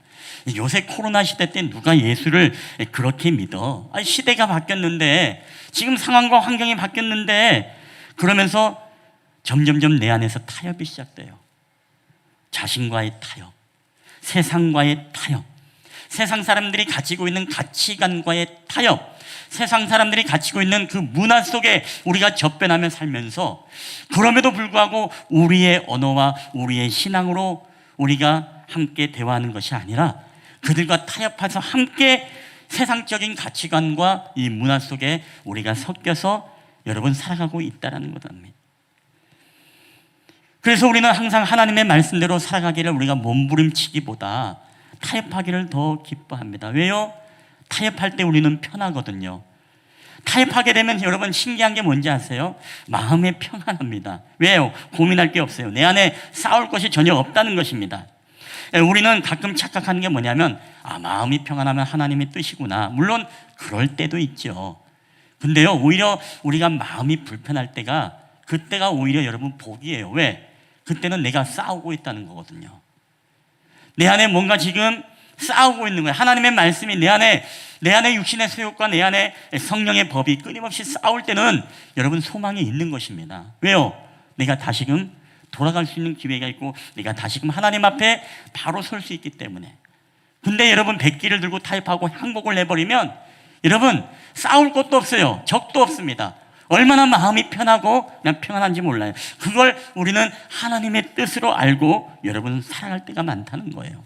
요새 코로나 시대 때 누가 예수를 그렇게 믿어? 시대가 바뀌었는데, 지금 상황과 환경이 바뀌었는데, 그러면서 점점점 내 안에서 타협이 시작돼요. 자신과의 타협, 세상과의 타협, 세상 사람들이 가지고 있는 가치관과의 타협, 세상 사람들이 가지고 있는 그 문화 속에 우리가 접변하며 살면서, 그럼에도 불구하고 우리의 언어와 우리의 신앙으로 우리가 함께 대화하는 것이 아니라 그들과 타협해서 함께 세상적인 가치관과 이 문화 속에 우리가 섞여서 여러분 살아가고 있다는 것입니다. 그래서 우리는 항상 하나님의 말씀대로 살아가기를 우리가 몸부림치기보다 타협하기를 더 기뻐합니다. 왜요? 타협할 때 우리는 편하거든요. 타협하게 되면 여러분 신기한 게 뭔지 아세요? 마음이 평안합니다. 왜요? 고민할 게 없어요. 내 안에 싸울 것이 전혀 없다는 것입니다. 우리는 가끔 착각하는 게 뭐냐면 마음이 평안하면 하나님의 뜻이구나. 물론 그럴 때도 있죠. 근데요, 오히려 우리가 마음이 불편할 때가, 그때가 오히려 여러분 복이에요. 왜? 그때는 내가 싸우고 있다는 거거든요. 내 안에 뭔가 지금 싸우고 있는 거예요. 하나님의 말씀이 내 안에 육신의 소욕과 내 안에 성령의 법이 끊임없이 싸울 때는 여러분 소망이 있는 것입니다. 왜요? 내가 다시금 돌아갈 수 있는 기회가 있고 내가 다시금 하나님 앞에 바로 설 수 있기 때문에. 근데 여러분 백기를 들고 타협하고 항복을 내버리면 여러분 싸울 것도 없어요. 적도 없습니다. 얼마나 마음이 편하고 그냥 평안한지 몰라요. 그걸 우리는 하나님의 뜻으로 알고 여러분 살아갈 때가 많다는 거예요.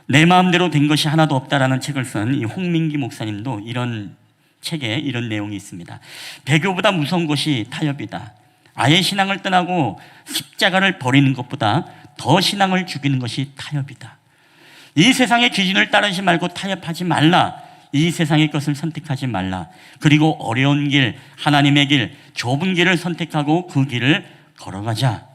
내 마음대로 된 것이 하나도 없다라는 책을 쓴 이 홍민기 목사님도 이런 책에 이런 내용이 있습니다. 배교보다 무서운 것이 타협이다. 아예 신앙을 떠나고 십자가를 버리는 것보다 더 신앙을 죽이는 것이 타협이다. 이 세상의 기준을 따르지 말고 타협하지 말라. 이 세상의 것을 선택하지 말라. 그리고 어려운 길, 하나님의 길, 좁은 길을 선택하고 그 길을 걸어가자.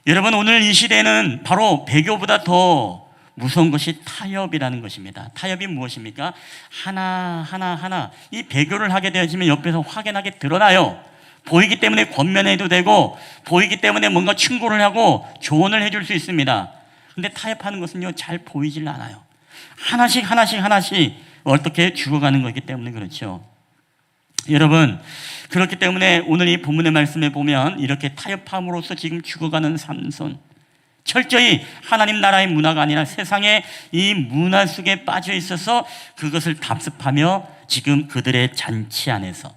여러분, 오늘 이 시대는 바로 배교보다 더 무서운 것이 타협이라는 것입니다. 타협이 무엇입니까? 하나 이 배교를 하게 되어지면 옆에서 확연하게 드러나요. 보이기 때문에 권면해도 되고 보이기 때문에 뭔가 충고를 하고 조언을 해줄 수 있습니다. 근데 타협하는 것은요, 잘 보이질 않아요. 하나씩 어떻게 죽어가는 거기 때문에 그렇죠. 여러분, 그렇기 때문에 오늘 이 본문의 말씀에 보면 이렇게 타협함으로써 지금 죽어가는 삼손, 철저히 하나님 나라의 문화가 아니라 세상의 이 문화 속에 빠져 있어서 그것을 답습하며 지금 그들의 잔치 안에서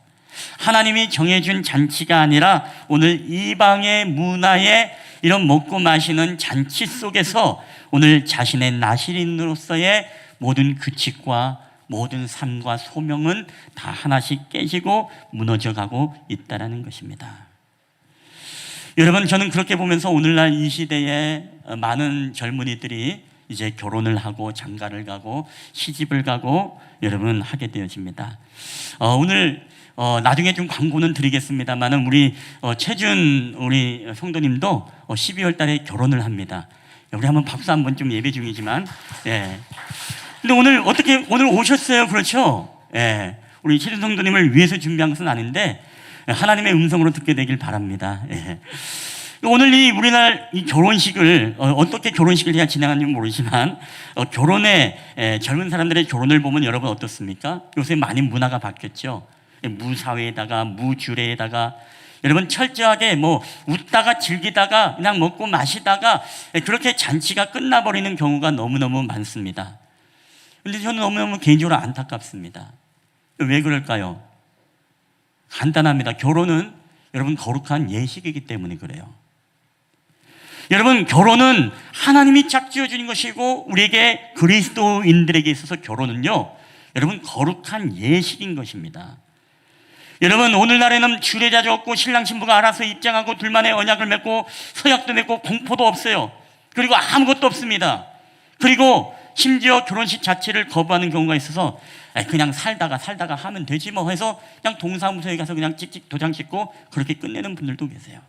하나님이 정해준 잔치가 아니라 오늘 이방의 문화에 이런 먹고 마시는 잔치 속에서 오늘 자신의 나실인으로서의 모든 규칙과 모든 삶과 소명은 다 하나씩 깨지고 무너져가고 있다는 것입니다. 여러분, 저는 그렇게 보면서 오늘날 이 시대에 많은 젊은이들이 이제 결혼을 하고 장가를 가고 시집을 가고 여러분 하게 되어집니다. 오늘 나중에 좀 광고는 드리겠습니다만은 우리 최준 우리 성도님도 12월 달에 결혼을 합니다. 우리 한번 박수 한번 좀 예배 중이지만, 예. 근데 오늘 오셨어요, 그렇죠? 예. 우리 최준 성도님을 위해서 준비한 것은 아닌데 하나님의 음성으로 듣게 되길 바랍니다. 예. 오늘 이 우리나라 이 결혼식을 어떻게 결혼식을 그냥 진행하는지 모르지만 결혼에 젊은 사람들의 결혼을 보면 여러분 어떻습니까? 요새 많이 문화가 바뀌었죠. 무사회에다가 무주례에다가 여러분 철저하게 뭐 웃다가 즐기다가 그냥 먹고 마시다가 그렇게 잔치가 끝나버리는 경우가 너무너무 많습니다. 그런데 저는 너무너무 개인적으로 안타깝습니다. 왜 그럴까요? 간단합니다. 결혼은 여러분 거룩한 예식이기 때문에 그래요. 여러분 결혼은 하나님이 짝지어 주는 것이고 우리에게 그리스도인들에게 있어서 결혼은요 여러분 거룩한 예식인 것입니다. 여러분 오늘날에는 주례자도 없고 신랑 신부가 알아서 입장하고 둘만의 언약을 맺고 서약도 맺고 공포도 없어요. 그리고 아무것도 없습니다. 그리고 심지어 결혼식 자체를 거부하는 경우가 있어서 그냥 살다가 하면 되지 뭐 해서 그냥 동사무소에 가서 그냥 찍찍 도장 찍고 그렇게 끝내는 분들도 계세요.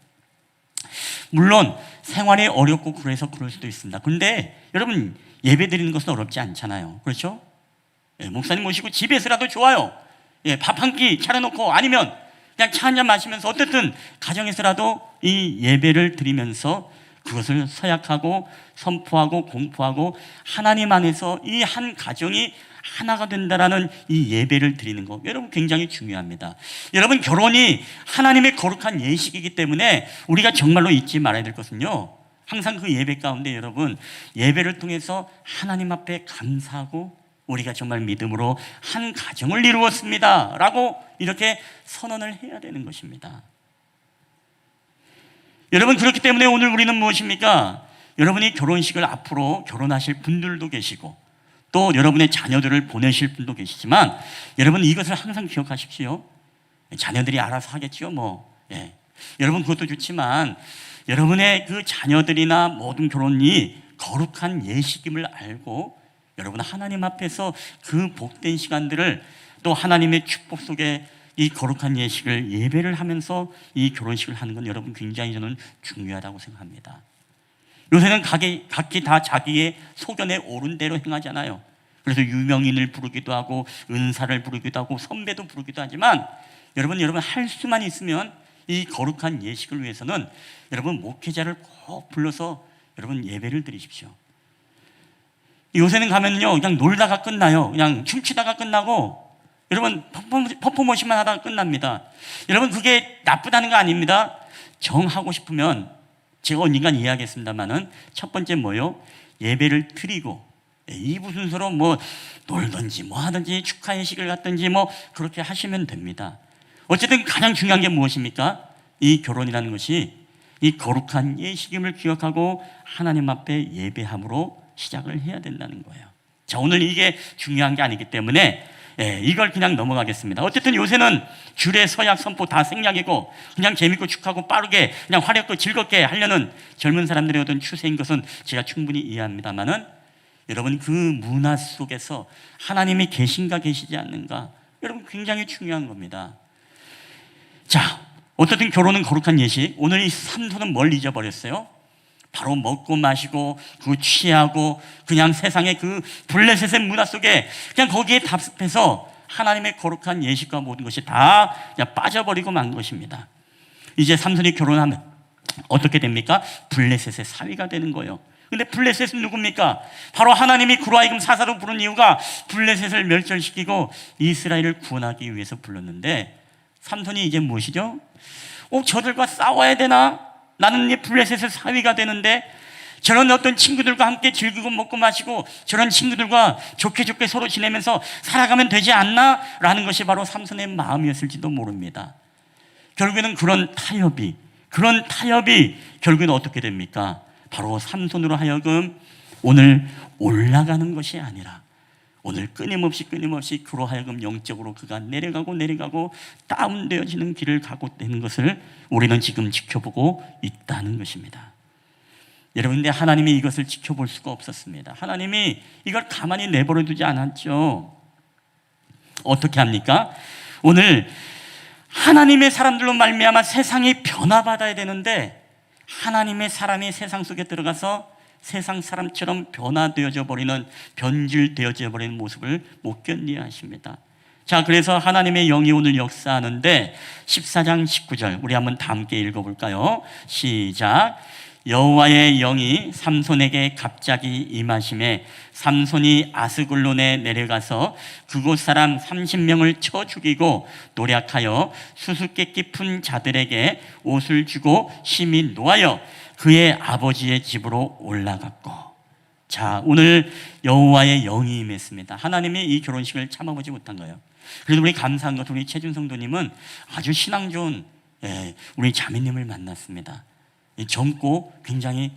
물론 생활이 어렵고 그래서 그럴 수도 있습니다. 그런데 여러분 예배 드리는 것은 어렵지 않잖아요. 그렇죠? 목사님 모시고 집에서라도 좋아요. 밥 한 끼 차려놓고 아니면 그냥 차 한잔 마시면서 어쨌든 가정에서라도 이 예배를 드리면서 그것을 서약하고 선포하고 공포하고 하나님 안에서 이 한 가정이 하나가 된다라는 이 예배를 드리는 것 여러분 굉장히 중요합니다. 여러분 결혼이 하나님의 거룩한 예식이기 때문에 우리가 정말로 잊지 말아야 될 것은요 항상 그 예배 가운데 여러분 예배를 통해서 하나님 앞에 감사하고 우리가 정말 믿음으로 한 가정을 이루었습니다 라고 이렇게 선언을 해야 되는 것입니다. 여러분 그렇기 때문에 오늘 우리는 무엇입니까? 여러분이 결혼식을 앞으로 결혼하실 분들도 계시고 또 여러분의 자녀들을 보내실 분도 계시지만 여러분 이것을 항상 기억하십시오. 자녀들이 알아서 하겠죠 뭐. 여러분 그것도 좋지만 여러분의 그 자녀들이나 모든 결혼이 거룩한 예식임을 알고 여러분 하나님 앞에서 그 복된 시간들을 또 하나님의 축복 속에 이 거룩한 예식을 예배를 하면서 이 결혼식을 하는 건 여러분 굉장히 저는 중요하다고 생각합니다. 요새는 각기 다 자기의 소견에 옳은 대로 행하잖아요. 그래서 유명인을 부르기도 하고 은사를 부르기도 하고 선배도 부르기도 하지만 여러분 할 수만 있으면 이 거룩한 예식을 위해서는 여러분 목회자를 꼭 불러서 여러분 예배를 드리십시오. 요새는 가면요 그냥 놀다가 끝나요. 그냥 춤추다가 끝나고 여러분 퍼포먼스만 하다가 끝납니다. 여러분 그게 나쁘다는 거 아닙니다. 정하고 싶으면 제가 언젠간 이야기했습니다만은 첫 번째 뭐요? 예배를 드리고 2부 순서로 뭐 놀든지 뭐 하든지 축하 예식을 갖든지 뭐 그렇게 하시면 됩니다. 어쨌든 가장 중요한 게 무엇입니까? 이 결혼이라는 것이 이 거룩한 예식임을 기억하고 하나님 앞에 예배함으로 시작을 해야 된다는 거예요. 자, 오늘 이게 중요한 게 아니기 때문에 이걸 그냥 넘어가겠습니다. 어쨌든 요새는 주례 서약 선포 다 생략이고 그냥 재밌고 축하고 빠르게 그냥 화렵고 즐겁게 하려는 젊은 사람들의 어떤 추세인 것은 제가 충분히 이해합니다만은 여러분 그 문화 속에서 하나님이 계신가 계시지 않는가 여러분 굉장히 중요한 겁니다. 자, 어쨌든 결혼은 거룩한 예식. 오늘 이 삼손은 뭘 잊어버렸어요? 바로 먹고 마시고 그 취하고 그냥 세상의 그 블레셋의 문화 속에 그냥 거기에 답습해서 하나님의 거룩한 예식과 모든 것이 다 그냥 빠져버리고 만 것입니다. 이제 삼손이 결혼하면 어떻게 됩니까? 블레셋의 사위가 되는 거예요. 근데 블레셋은 누굽니까? 바로 하나님이 그로 하여금 사사로 부른 이유가 블레셋을 멸절시키고 이스라엘을 구원하기 위해서 불렀는데 삼손이 이제 무엇이죠? 저들과 싸워야 되나? 나는 이 블레셋의 사위가 되는데 저런 어떤 친구들과 함께 즐기고 먹고 마시고 저런 친구들과 좋게 서로 지내면서 살아가면 되지 않나? 라는 것이 바로 삼손의 마음이었을지도 모릅니다. 결국에는 그런 타협이 결국에는 어떻게 됩니까? 바로 삼손으로 하여금 오늘 올라가는 것이 아니라 오늘 끊임없이 그로 하여금 영적으로 그가 내려가고 다운되어지는 길을 가고 있는 것을 우리는 지금 지켜보고 있다는 것입니다. 여러분, 근데 하나님이 이것을 지켜볼 수가 없었습니다. 하나님이 이걸 가만히 내버려 두지 않았죠. 어떻게 합니까? 오늘 하나님의 사람들로 말미암아 세상이 변화받아야 되는데 하나님의 사람이 세상 속에 들어가서 세상 사람처럼 변질되어져 버리는 모습을 못 견디어 하십니다. 자, 그래서 하나님의 영이 오늘 역사하는데 14장 19절 우리 한번 다 함께 읽어볼까요? 시작. 여호와의 영이 삼손에게 갑자기 임하심에 삼손이 아스글론에 내려가서 그곳 사람 30명을 쳐 죽이고 노략하여 수수께 깊은 자들에게 옷을 주고 심히 노하여 그의 아버지의 집으로 올라갔고. 자, 오늘 여호와의 영이 임했습니다. 하나님이 이 결혼식을 참아보지 못한 거예요. 그래도 우리 감사한 것은 우리 최준 성도님은 아주 신앙 좋은 우리 자매님을 만났습니다. 젊고 굉장히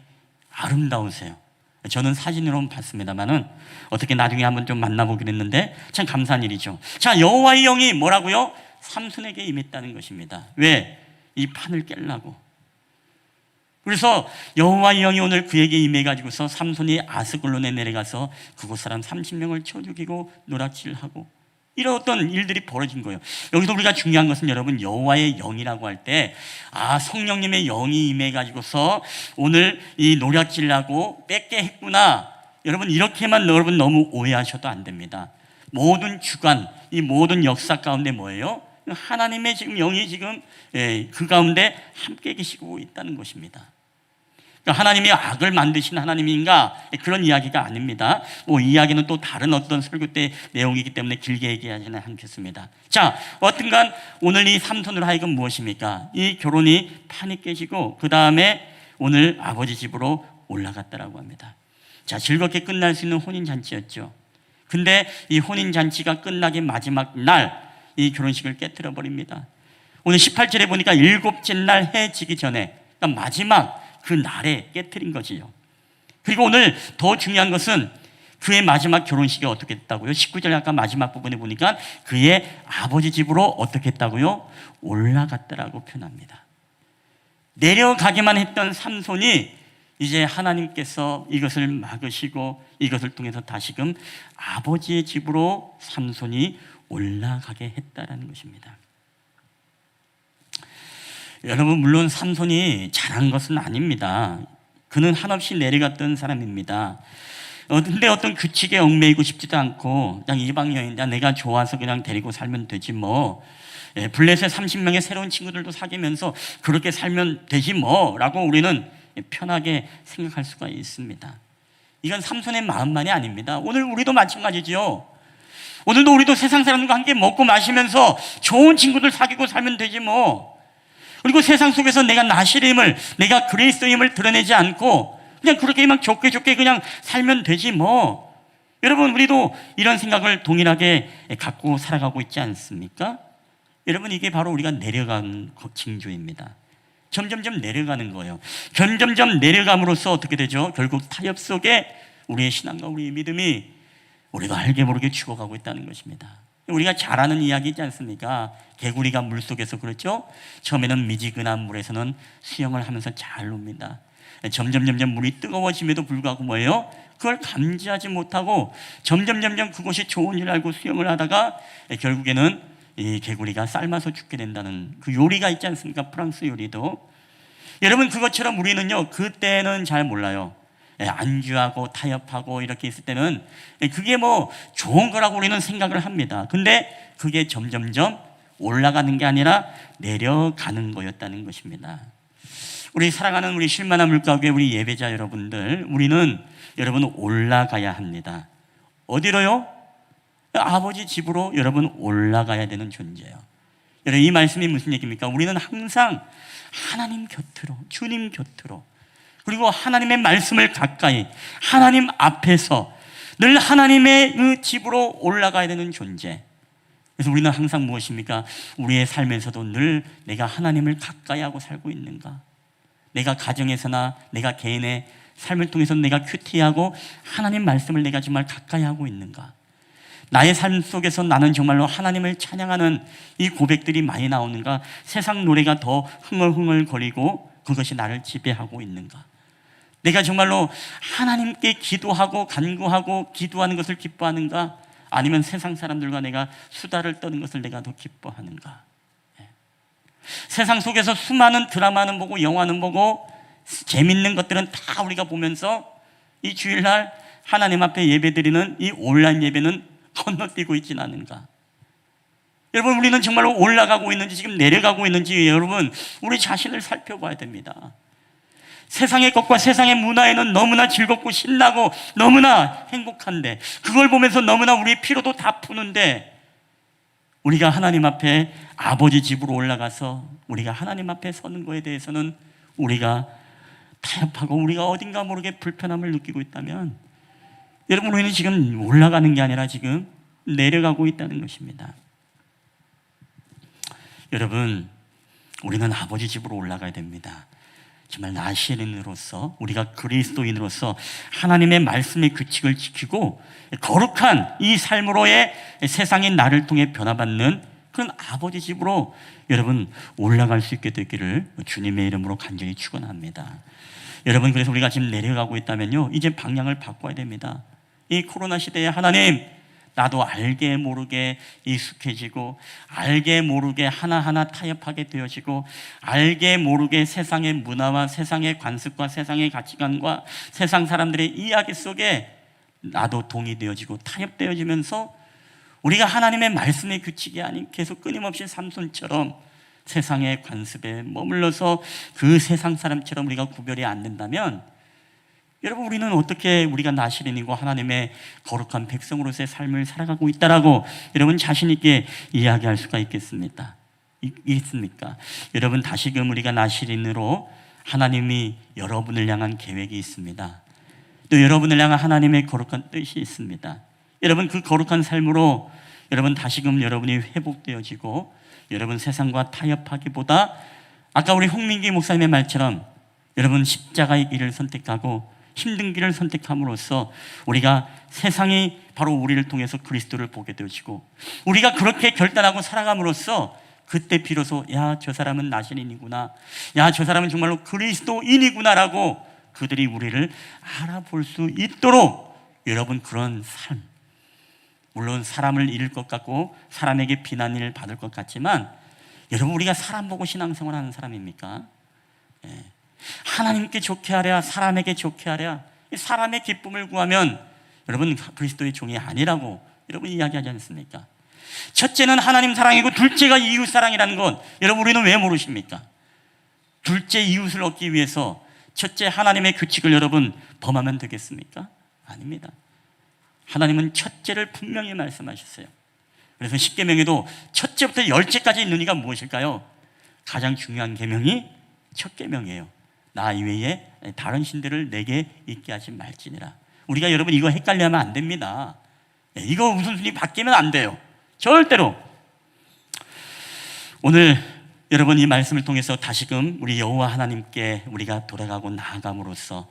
아름다우세요. 저는 사진으로 봤습니다만은 어떻게 나중에 한번 좀 만나보기로 했는데 참 감사한 일이죠. 자, 여호와의 영이 뭐라고요? 삼손에게 임했다는 것입니다. 왜? 이 판을 깨려고. 그래서 여호와의 영이 오늘 그에게 임해가지고서 삼손이 아스글론에 내려가서 그곳 사람 30명을 쳐 죽이고 노략질하고 이런 어떤 일들이 벌어진 거예요. 여기서 우리가 중요한 것은 여러분, 여호와의 영이라고 할 때 성령님의 영이 임해가지고서 오늘 이 노략질하고 뺏게 했구나, 여러분 이렇게만 여러분 너무 오해하셔도 안 됩니다. 모든 주관, 이 모든 역사 가운데 뭐예요? 하나님의 지금 영이 지금 그 가운데 함께 계시고 있다는 것입니다. 하나님이 악을 만드신 하나님인가? 그런 이야기가 아닙니다. 이 이야기는 또 다른 어떤 설교 때 내용이기 때문에 길게 얘기하지는 않겠습니다. 자, 어떤간 오늘 이 삼손으로 하여금 무엇입니까? 이 결혼이 판이 깨지고 그 다음에 오늘 아버지 집으로 올라갔다라고 합니다. 자, 즐겁게 끝날 수 있는 혼인잔치였죠. 근데 이 혼인잔치가 끝나기 마지막 날 이 결혼식을 깨뜨려 버립니다. 오늘 18절에 보니까 7째 날 해 지기 전에, 그러니까 마지막 그 날에 깨뜨린 거지요. 그리고 오늘 더 중요한 것은 그의 마지막 결혼식이 어떻게 됐다고요? 19절 아까 마지막 부분에 보니까 그의 아버지 집으로 어떻게 했다고요? 올라갔다라고 표현합니다. 내려가기만 했던 삼손이 이제 하나님께서 이것을 막으시고 이것을 통해서 다시금 아버지의 집으로 삼손이 올라가게 했다라는 것입니다. 여러분, 물론 삼손이 잘한 것은 아닙니다. 그는 한없이 내려갔던 사람입니다. 근데 어떤 규칙에 얽매이고 싶지도 않고 그냥 이방 여인이야, 내가 좋아서 그냥 데리고 살면 되지 뭐, 블레셋 30명의 새로운 친구들도 사귀면서 그렇게 살면 되지 뭐 라고 우리는 편하게 생각할 수가 있습니다. 이건 삼손의 마음만이 아닙니다. 오늘 우리도 마찬가지죠. 오늘도 우리도 세상 사람들과 함께 먹고 마시면서 좋은 친구들 사귀고 살면 되지 뭐, 그리고 세상 속에서 내가 나시림을, 내가 그리스도임을 드러내지 않고 그냥 그렇게만 좋게 그냥 살면 되지 뭐. 여러분, 우리도 이런 생각을 동일하게 갖고 살아가고 있지 않습니까? 여러분, 이게 바로 우리가 내려간 징조입니다. 점점점 내려가는 거예요. 점점점 내려감으로써 어떻게 되죠? 결국 타협 속에 우리의 신앙과 우리의 믿음이 우리도 알게 모르게 죽어가고 있다는 것입니다. 우리가 잘 아는 이야기이지 않습니까? 개구리가 물속에서, 그렇죠? 처음에는 미지근한 물에서는 수영을 하면서 잘 놉니다. 점점 물이 뜨거워짐에도 불구하고 뭐예요? 그걸 감지하지 못하고 점점 그것이 좋은 줄 알고 수영을 하다가 결국에는 이 개구리가 삶아서 죽게 된다는 그 요리가 있지 않습니까? 프랑스 요리도. 여러분, 그것처럼 우리는요, 그때는 잘 몰라요. 안주하고 타협하고 이렇게 있을 때는 그게 뭐 좋은 거라고 우리는 생각을 합니다. 근데 그게 점점점 올라가는 게 아니라 내려가는 거였다는 것입니다. 우리 사랑하는 우리 쉴만한 물가교회 우리 예배자 여러분들, 우리는 여러분 올라가야 합니다. 어디로요? 아버지 집으로 여러분 올라가야 되는 존재예요. 여러분, 이 말씀이 무슨 얘기입니까? 우리는 항상 하나님 곁으로, 주님 곁으로, 그리고 하나님의 말씀을 가까이, 하나님 앞에서 늘 하나님의 그 집으로 올라가야 되는 존재. 그래서 우리는 항상 무엇입니까? 우리의 삶에서도 늘 내가 하나님을 가까이 하고 살고 있는가? 내가 가정에서나 내가 개인의 삶을 통해서 내가 큐티하고 하나님 말씀을 내가 정말 가까이 하고 있는가? 나의 삶 속에서 나는 정말로 하나님을 찬양하는 이 고백들이 많이 나오는가? 세상 노래가 더 흥얼흥얼 거리고 그것이 나를 지배하고 있는가? 내가 정말로 하나님께 기도하고 간구하고 기도하는 것을 기뻐하는가? 아니면 세상 사람들과 내가 수다를 떠는 것을 내가 더 기뻐하는가? 세상 속에서 수많은 드라마는 보고 영화는 보고 재밌는 것들은 다 우리가 보면서 이 주일날 하나님 앞에 예배드리는 이 온라인 예배는 건너뛰고 있지는 않은가? 여러분, 우리는 정말로 올라가고 있는지 지금 내려가고 있는지 여러분 우리 자신을 살펴봐야 됩니다. 세상의 것과 세상의 문화에는 너무나 즐겁고 신나고 너무나 행복한데, 그걸 보면서 너무나 우리의 피로도 다 푸는데, 우리가 하나님 앞에 아버지 집으로 올라가서 우리가 하나님 앞에 서는 거에 대해서는 우리가 타협하고 우리가 어딘가 모르게 불편함을 느끼고 있다면, 여러분, 우리는 지금 올라가는 게 아니라 지금 내려가고 있다는 것입니다. 여러분, 우리는 아버지 집으로 올라가야 됩니다. 정말 나시린으로서, 우리가 그리스도인으로서 하나님의 말씀의 규칙을 지키고 거룩한 이 삶으로의 세상의 나를 통해 변화받는 그런 아버지 집으로 여러분 올라갈 수 있게 되기를 주님의 이름으로 간절히 축원합니다. 여러분, 그래서 우리가 지금 내려가고 있다면요, 이제 방향을 바꿔야 됩니다. 이 코로나 시대에 하나님, 나도 알게 모르게 익숙해지고 알게 모르게 하나하나 타협하게 되어지고 알게 모르게 세상의 문화와 세상의 관습과 세상의 가치관과 세상 사람들의 이야기 속에 나도 동의되어지고 타협되어지면서 우리가 하나님의 말씀의 규칙이 아닌 계속 끊임없이 삼손처럼 세상의 관습에 머물러서 그 세상 사람처럼 우리가 구별이 안 된다면, 여러분, 우리는 어떻게 우리가 나시린이고 하나님의 거룩한 백성으로서의 삶을 살아가고 있다라고 여러분 자신 있게 이야기할 수가 있겠습니까? 여러분, 다시금 우리가 나시린으로 하나님이 여러분을 향한 계획이 있습니다. 또 여러분을 향한 하나님의 거룩한 뜻이 있습니다. 여러분, 그 거룩한 삶으로 여러분 다시금 여러분이 회복되어지고 여러분 세상과 타협하기보다 아까 우리 홍민기 목사님의 말처럼 여러분 십자가의 길을 선택하고 힘든 길을 선택함으로써 우리가 세상이 바로 우리를 통해서 그리스도를 보게 되어지고, 우리가 그렇게 결단하고 살아감으로써 그때 비로소 야, 저 사람은 나신인이구나, 야, 저 사람은 정말로 그리스도인이구나라고 그들이 우리를 알아볼 수 있도록 여러분 그런 삶, 물론 사람을 잃을 것 같고 사람에게 비난을 받을 것 같지만, 여러분, 우리가 사람 보고 신앙생활하는 사람입니까? 하나님께 좋게 하랴 사람에게 좋게 하랴, 사람의 기쁨을 구하면 여러분 그리스도의 종이 아니라고 여러분 이야기하지 않습니까? 첫째는 하나님 사랑이고 둘째가 이웃 사랑이라는 것, 여러분 우리는 왜 모르십니까? 둘째 이웃을 얻기 위해서 첫째 하나님의 규칙을 여러분 범하면 되겠습니까? 아닙니다. 하나님은 첫째를 분명히 말씀하셨어요. 그래서 십계명에도 첫째부터 열째까지 있는 이가 무엇일까요? 가장 중요한 계명이 첫 계명이에요. 나 이외에 다른 신들을 내게 있게 하지 말지니라. 우리가 여러분 이거 헷갈려하면 안 됩니다. 이거 우선순위 바뀌면 안 돼요. 절대로. 오늘 여러분 이 말씀을 통해서 다시금 우리 여호와 하나님께 우리가 돌아가고 나아감으로써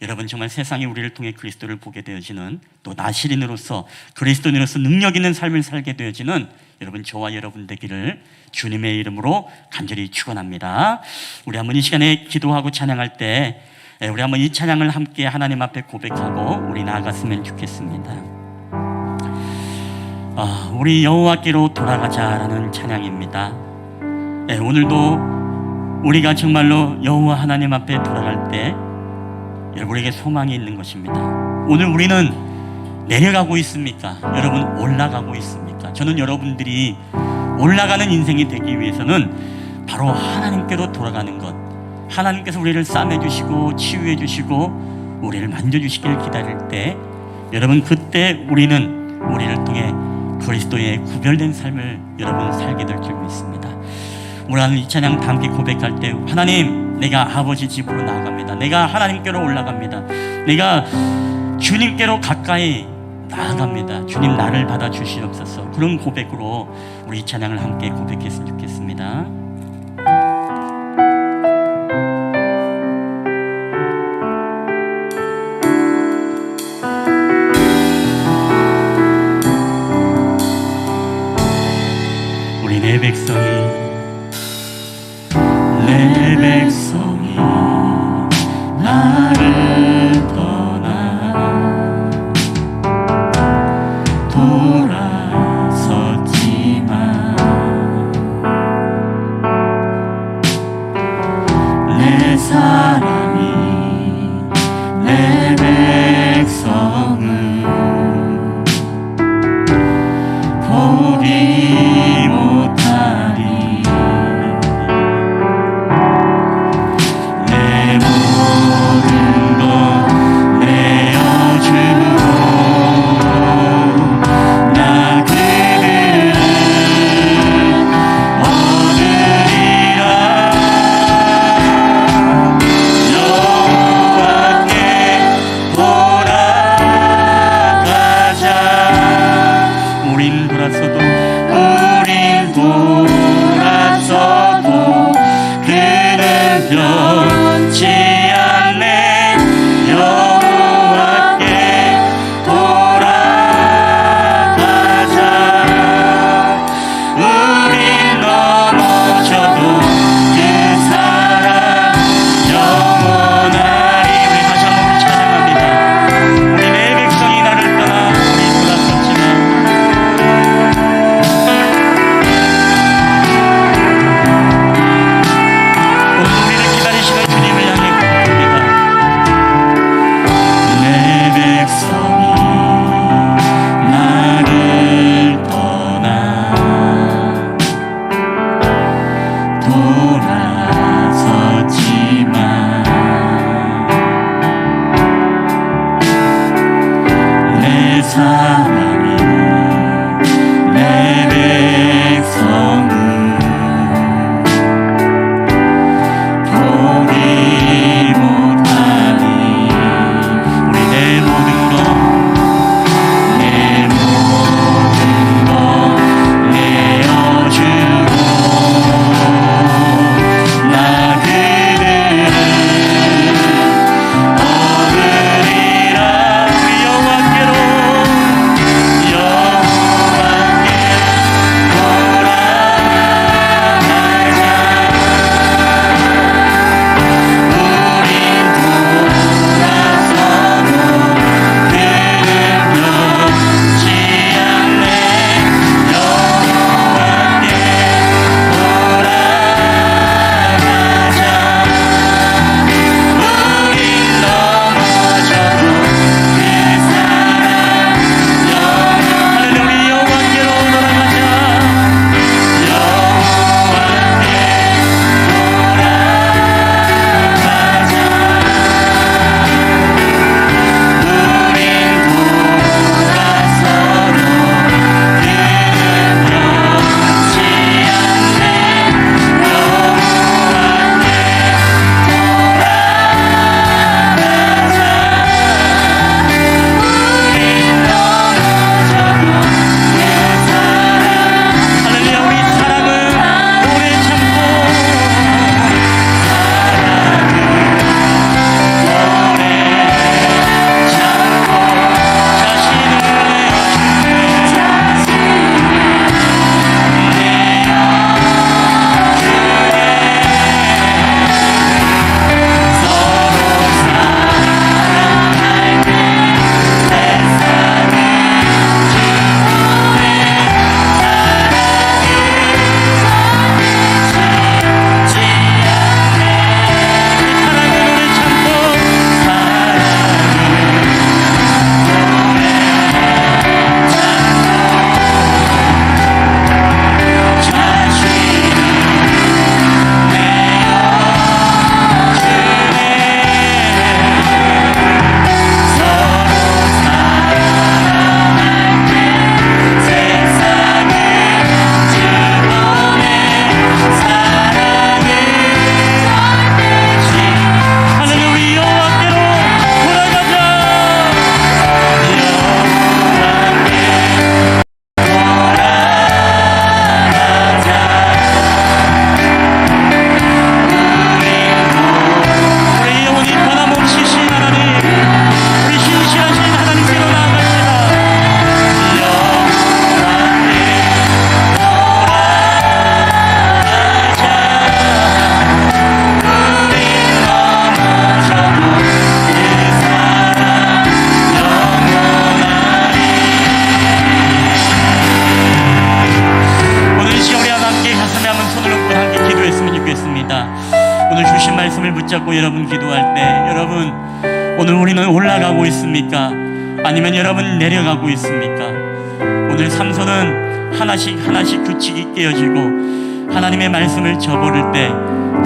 여러분 정말 세상이 우리를 통해 그리스도를 보게 되어지는, 또 나시린으로서 그리스도인으로서 능력 있는 삶을 살게 되어지는 여러분 저와 여러분 되기를 주님의 이름으로 간절히 축원합니다. 우리 한번 이 시간에 기도하고 찬양할 때 우리 한번 이 찬양을 함께 하나님 앞에 고백하고 우리 나아갔으면 좋겠습니다. 우리 여호와께로 돌아가자라는 찬양입니다. 오늘도 우리가 정말로 여호와 하나님 앞에 돌아갈 때 여러분에게 소망이 있는 것입니다. 오늘 우리는 내려가고 있습니까? 여러분 올라가고 있습니까? 저는 여러분들이 올라가는 인생이 되기 위해서는 바로 하나님께로 돌아가는 것, 하나님께서 우리를 싸매주시고 치유해주시고 우리를 만져주시길 기다릴 때 여러분 그때 우리는 우리를 통해 그리스도의 구별된 삶을 여러분 살게 될 줄 믿습니다. 우리 하는 이 찬양 다 함께 고백할 때, 하나님, 내가 아버지 집으로 나아갑니다. 내가 하나님께로 올라갑니다. 내가 주님께로 가까이 나아갑니다. 주님 나를 받아주시옵소서. 그런 고백으로 우리 이 찬양을 함께 고백했으면 좋겠습니다. 우리 내 백성이 나를 떠나 돌아섰지만 내 사람이 내 백성을 버리고 말씀을 붙잡고 여러분 기도할 때 여러분 오늘 우리는 올라가고 있습니까? 아니면 여러분 내려가고 있습니까? 오늘 삼손은 하나씩 하나씩 규칙이 깨어지고 하나님의 말씀을 저버릴 때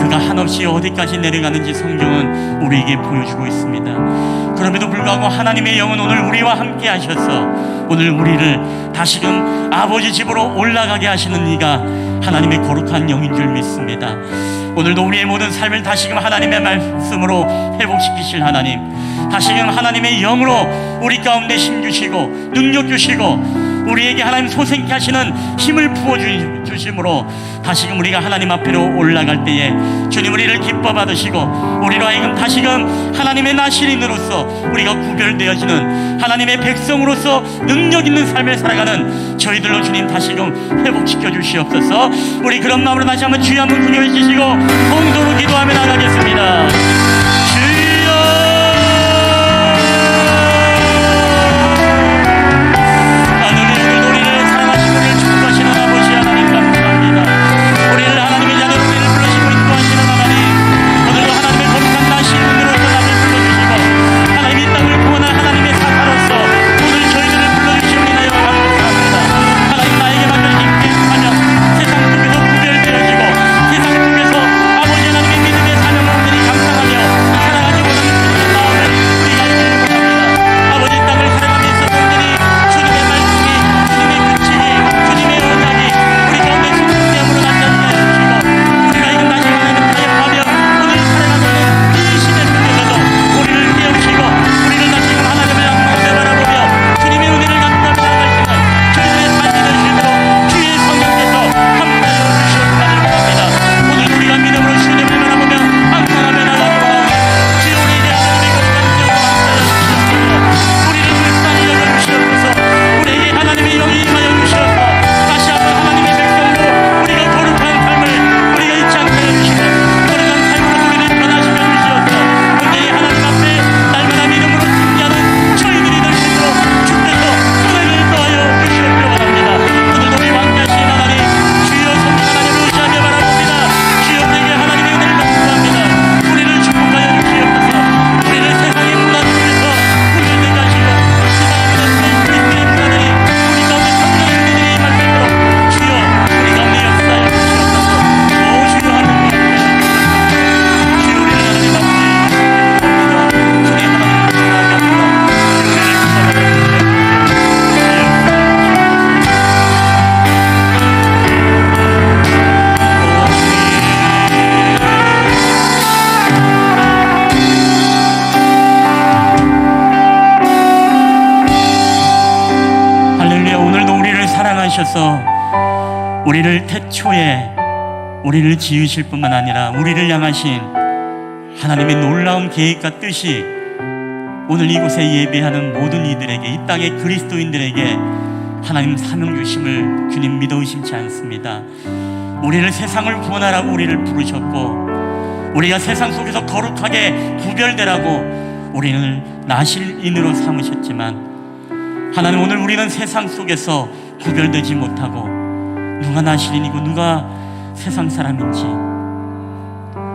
그가 한없이 어디까지 내려가는지 성경은 우리에게 보여주고 있습니다. 그럼에도 불구하고 하나님의 영은 오늘 우리와 함께 하셔서 오늘 우리를 다시금 아버지 집으로 올라가게 하시는 이가 하나님의 거룩한 영인 줄 믿습니다. 오늘도 우리의 모든 삶을 다시금 하나님의 말씀으로 회복시키실 하나님, 다시금 하나님의 영으로 우리 가운데 힘 주시고 능력 주시고 우리에게 하나님 소생케 하시는 힘을 부어주심으로 다시금 우리가 하나님 앞으로 올라갈 때에 주님 우리를 기뻐 받으시고 우리로 하여금 다시금 하나님의 나시린으로서 우리가 구별되어지는 하나님의 백성으로서 능력 있는 삶을 살아가는 저희들로 주님 다시금 회복시켜 주시옵소서. 우리 그런 마음으로 다시 한번 주여 한번 구경해 주시고 공동으로 기도하며 나가겠습니다. 하셔서 우리를 태초에 우리를 지으실 뿐만 아니라 우리를 향하신 하나님의 놀라운 계획과 뜻이 오늘 이곳에 예배하는 모든 이들에게, 이 땅의 그리스도인들에게 하나님 사명 주심을 주님 믿어 의심치 않습니다. 우리를 세상을 구원하라고 우리를 부르셨고 우리가 세상 속에서 거룩하게 구별되라고 우리를 나실인으로 삼으셨지만 하나님 오늘 우리는 세상 속에서 구별되지 못하고 누가 나실인이고 누가 세상 사람인지,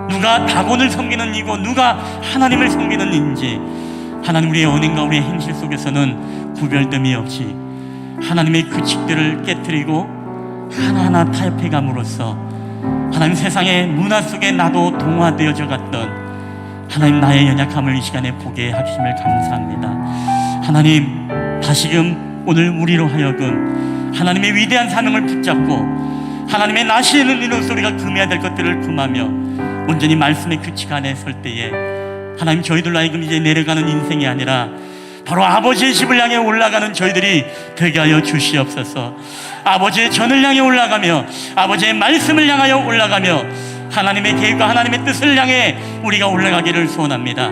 누가 다곤을 섬기는 이고 누가 하나님을 섬기는 인지 하나님 우리의 언행과 우리의 행실 속에서는 구별됨이 없이 하나님의 규칙들을 깨트리고 하나하나 타협해감으로써 하나님 세상의 문화 속에 나도 동화되어져 갔던 하나님 나의 연약함을 이 시간에 보게 하심을 감사합니다. 하나님 다시금 오늘 우리로 하여금 하나님의 위대한 사명을 붙잡고 하나님의 나시는 이런 소리가 금해야 될 것들을 금하며 온전히 말씀의 규칙 안에 설 때에 하나님 저희들로 하여금 이제 내려가는 인생이 아니라 바로 아버지의 집을 향해 올라가는 저희들이 되게 하여 주시옵소서. 아버지의 전을 향해 올라가며 아버지의 말씀을 향하여 올라가며 하나님의 계획과 하나님의 뜻을 향해 우리가 올라가기를 소원합니다.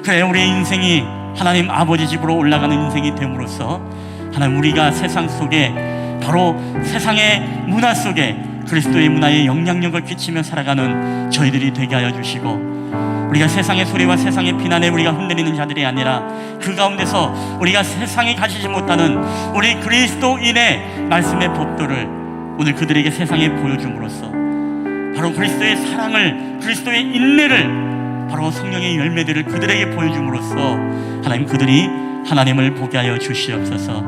그래 우리의 인생이 하나님 아버지 집으로 올라가는 인생이 됨으로써 하나님 우리가 세상 속에 바로 세상의 문화 속에 그리스도의 문화에 영향력을 끼치며 살아가는 저희들이 되게 하여 주시고 우리가 세상의 소리와 세상의 비난에 우리가 흔들리는 자들이 아니라 그 가운데서 우리가 세상에 가지지 못하는 우리 그리스도인의 말씀의 법도를 오늘 그들에게 세상에 보여줌으로써 바로 그리스도의 사랑을, 그리스도의 인내를 바로 성령의 열매들을 그들에게 보여줌으로써 하나님 그들이 하나님을 보게 하여 주시옵소서.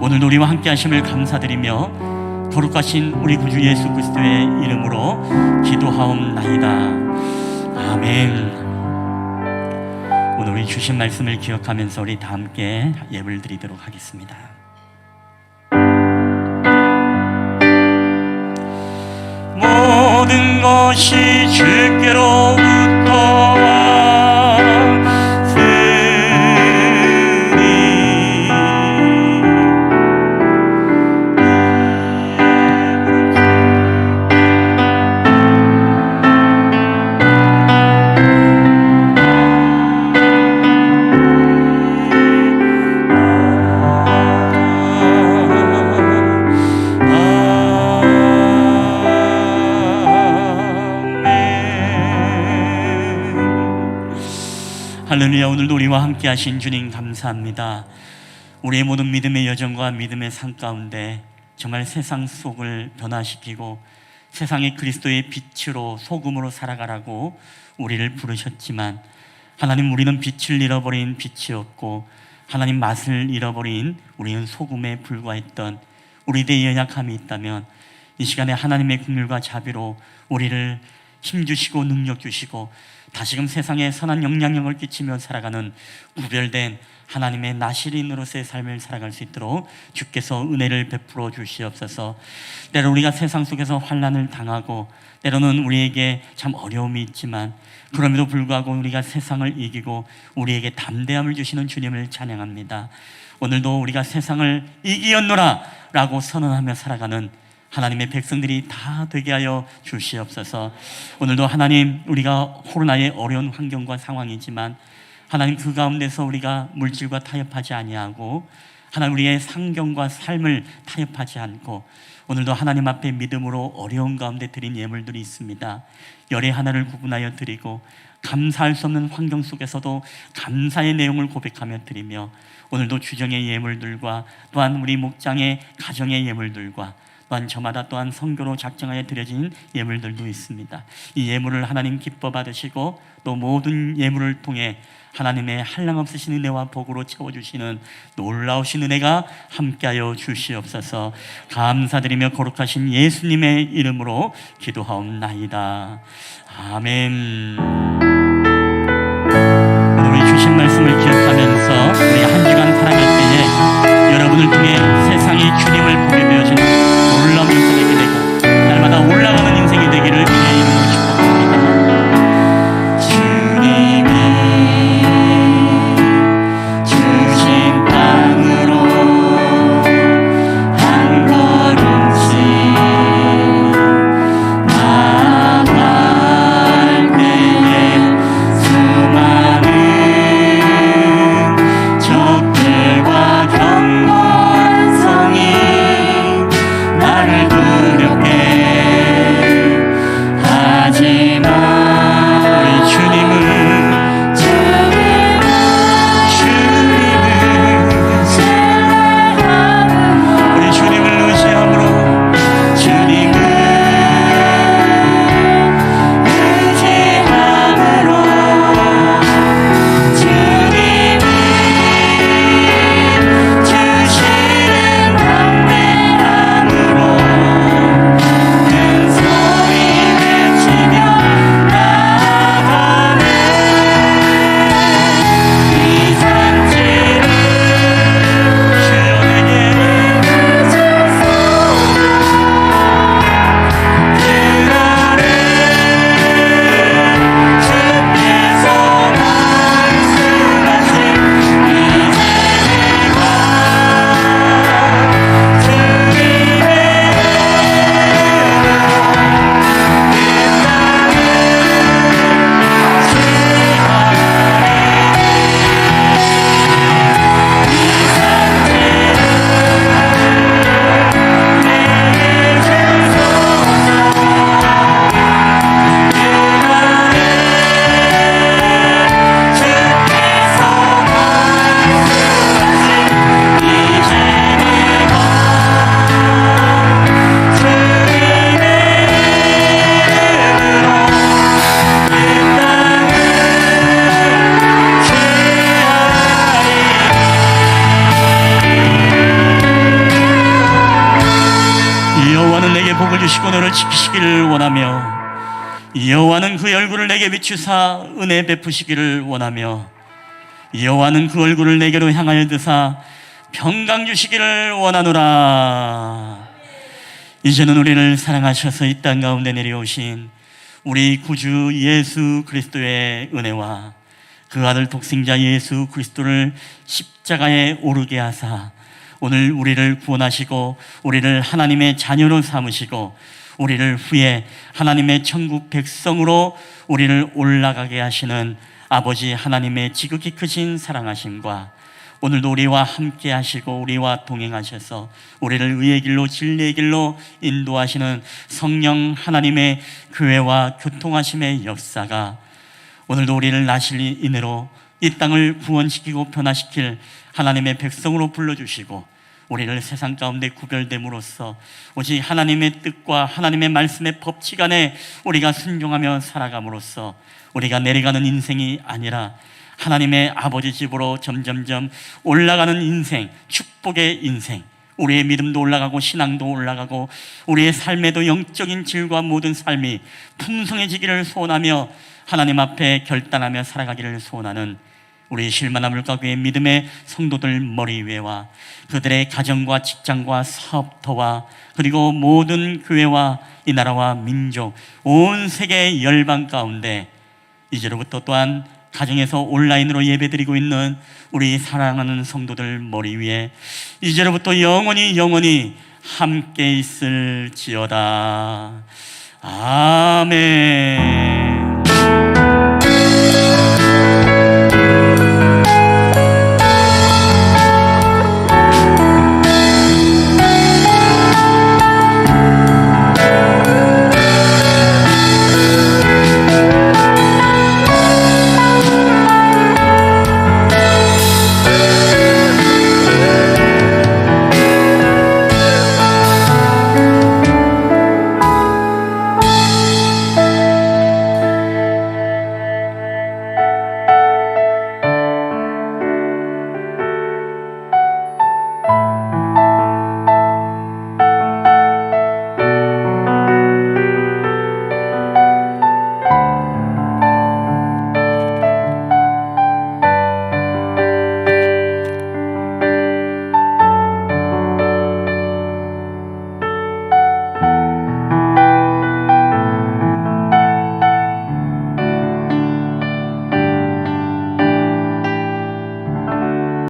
오늘도 우리와 함께 하심을 감사드리며 거룩하신 우리 구주 예수 그리스도의 이름으로 기도하옵나이다. 아멘. 오늘 우리 주신 말씀을 기억하면서 우리 다 함께 예배를 드리도록 하겠습니다. 모든 것이 주께로부터 할렐루야. 오늘도 우리와 함께 하신 주님 감사합니다. 우리의 모든 믿음의 여정과 믿음의 삶 가운데 정말 세상 속을 변화시키고 세상의 그리스도의 빛으로 소금으로 살아가라고 우리를 부르셨지만 하나님, 우리는 빛을 잃어버린 빛이 없고 하나님 맛을 잃어버린 우리는 소금에 불과했던 우리들의 연약함이 있다면 이 시간에 하나님의 긍휼과 자비로 우리를 힘주시고 능력 주시고 다시금 세상에 선한 영향력을 끼치며 살아가는 구별된 하나님의 나시린으로서의 삶을 살아갈 수 있도록 주께서 은혜를 베풀어 주시옵소서. 때로 우리가 세상 속에서 환난을 당하고 때로는 우리에게 참 어려움이 있지만 그럼에도 불구하고 우리가 세상을 이기고 우리에게 담대함을 주시는 주님을 찬양합니다. 오늘도 우리가 세상을 이기었노라 라고 선언하며 살아가는 하나님의 백성들이 다 되게 하여 주시옵소서. 오늘도 하나님, 우리가 코로나의 어려운 환경과 상황이지만 하나님 그 가운데서 우리가 물질과 타협하지 아니하고 하나님 우리의 상경과 삶을 타협하지 않고 오늘도 하나님 앞에 믿음으로 어려운 가운데 드린 예물들이 있습니다. 열의 하나를 구분하여 드리고 감사할 수 없는 환경 속에서도 감사의 내용을 고백하며 드리며 오늘도 주정의 예물들과 또한 우리 목장의 가정의 예물들과 또한 저마다 또한 선교로 작정하여 드려진 예물들도 있습니다. 이 예물을 하나님 기뻐 받으시고 또 모든 예물을 통해 하나님의 한량없으신 은혜와 복으로 채워주시는 놀라우신 은혜가 함께하여 주시옵소서. 감사드리며 거룩하신 예수님의 이름으로 기도하옵나이다. 아멘. 오늘 우리 주신 말씀을 기억하면서 우리 한 주간 살아갈 때에 여러분을 통해 세상이 주님을 보게 되어지는 놀라운 인생이 되고 날마다 올라가는 인생이 되기를 그의 이름으로 축복합니다. 주님이 주신 땅으로 한 걸음씩 나아갈 때에 수많은 적들과 경건성이 우리를 지키시기를 원하며 여호와는 그 얼굴을 내게 비추사 은혜 베푸시기를 원하며 여호와는 그 얼굴을 내게로 향하여 드사 평강 주시기를 원하노라. 이제는 우리를 사랑하셔서 이 땅 가운데 내려오신 우리 구주 예수 그리스도의 은혜와 그 아들 독생자 예수 그리스도를 십자가에 오르게 하사 오늘 우리를 구원하시고 우리를 하나님의 자녀로 삼으시고 우리를 후에 하나님의 천국 백성으로 우리를 올라가게 하시는 아버지 하나님의 지극히 크신 사랑하심과 오늘도 우리와 함께 하시고 우리와 동행하셔서 우리를 의의 길로 진리의 길로 인도하시는 성령 하나님의 교회와 교통하심의 역사가 오늘도 우리를 나실 인으로 이 땅을 구원시키고 변화시킬 하나님의 백성으로 불러주시고 우리를 세상 가운데 구별됨으로써 오직 하나님의 뜻과 하나님의 말씀의 법칙 안에 우리가 순종하며 살아감으로써 우리가 내려가는 인생이 아니라 하나님의 아버지 집으로 점점점 올라가는 인생, 축복의 인생, 우리의 믿음도 올라가고 신앙도 올라가고 우리의 삶에도 영적인 질과 모든 삶이 풍성해지기를 소원하며 하나님 앞에 결단하며 살아가기를 소원하는 우리 실만한 물가교회 믿음의 성도들 머리 위에와 그들의 가정과 직장과 사업터와 그리고 모든 교회와 이 나라와 민족 온 세계 열방 가운데 이제로부터 또한 가정에서 온라인으로 예배드리고 있는 우리 사랑하는 성도들 머리 위에 이제로부터 영원히 함께 있을지어다. 아멘.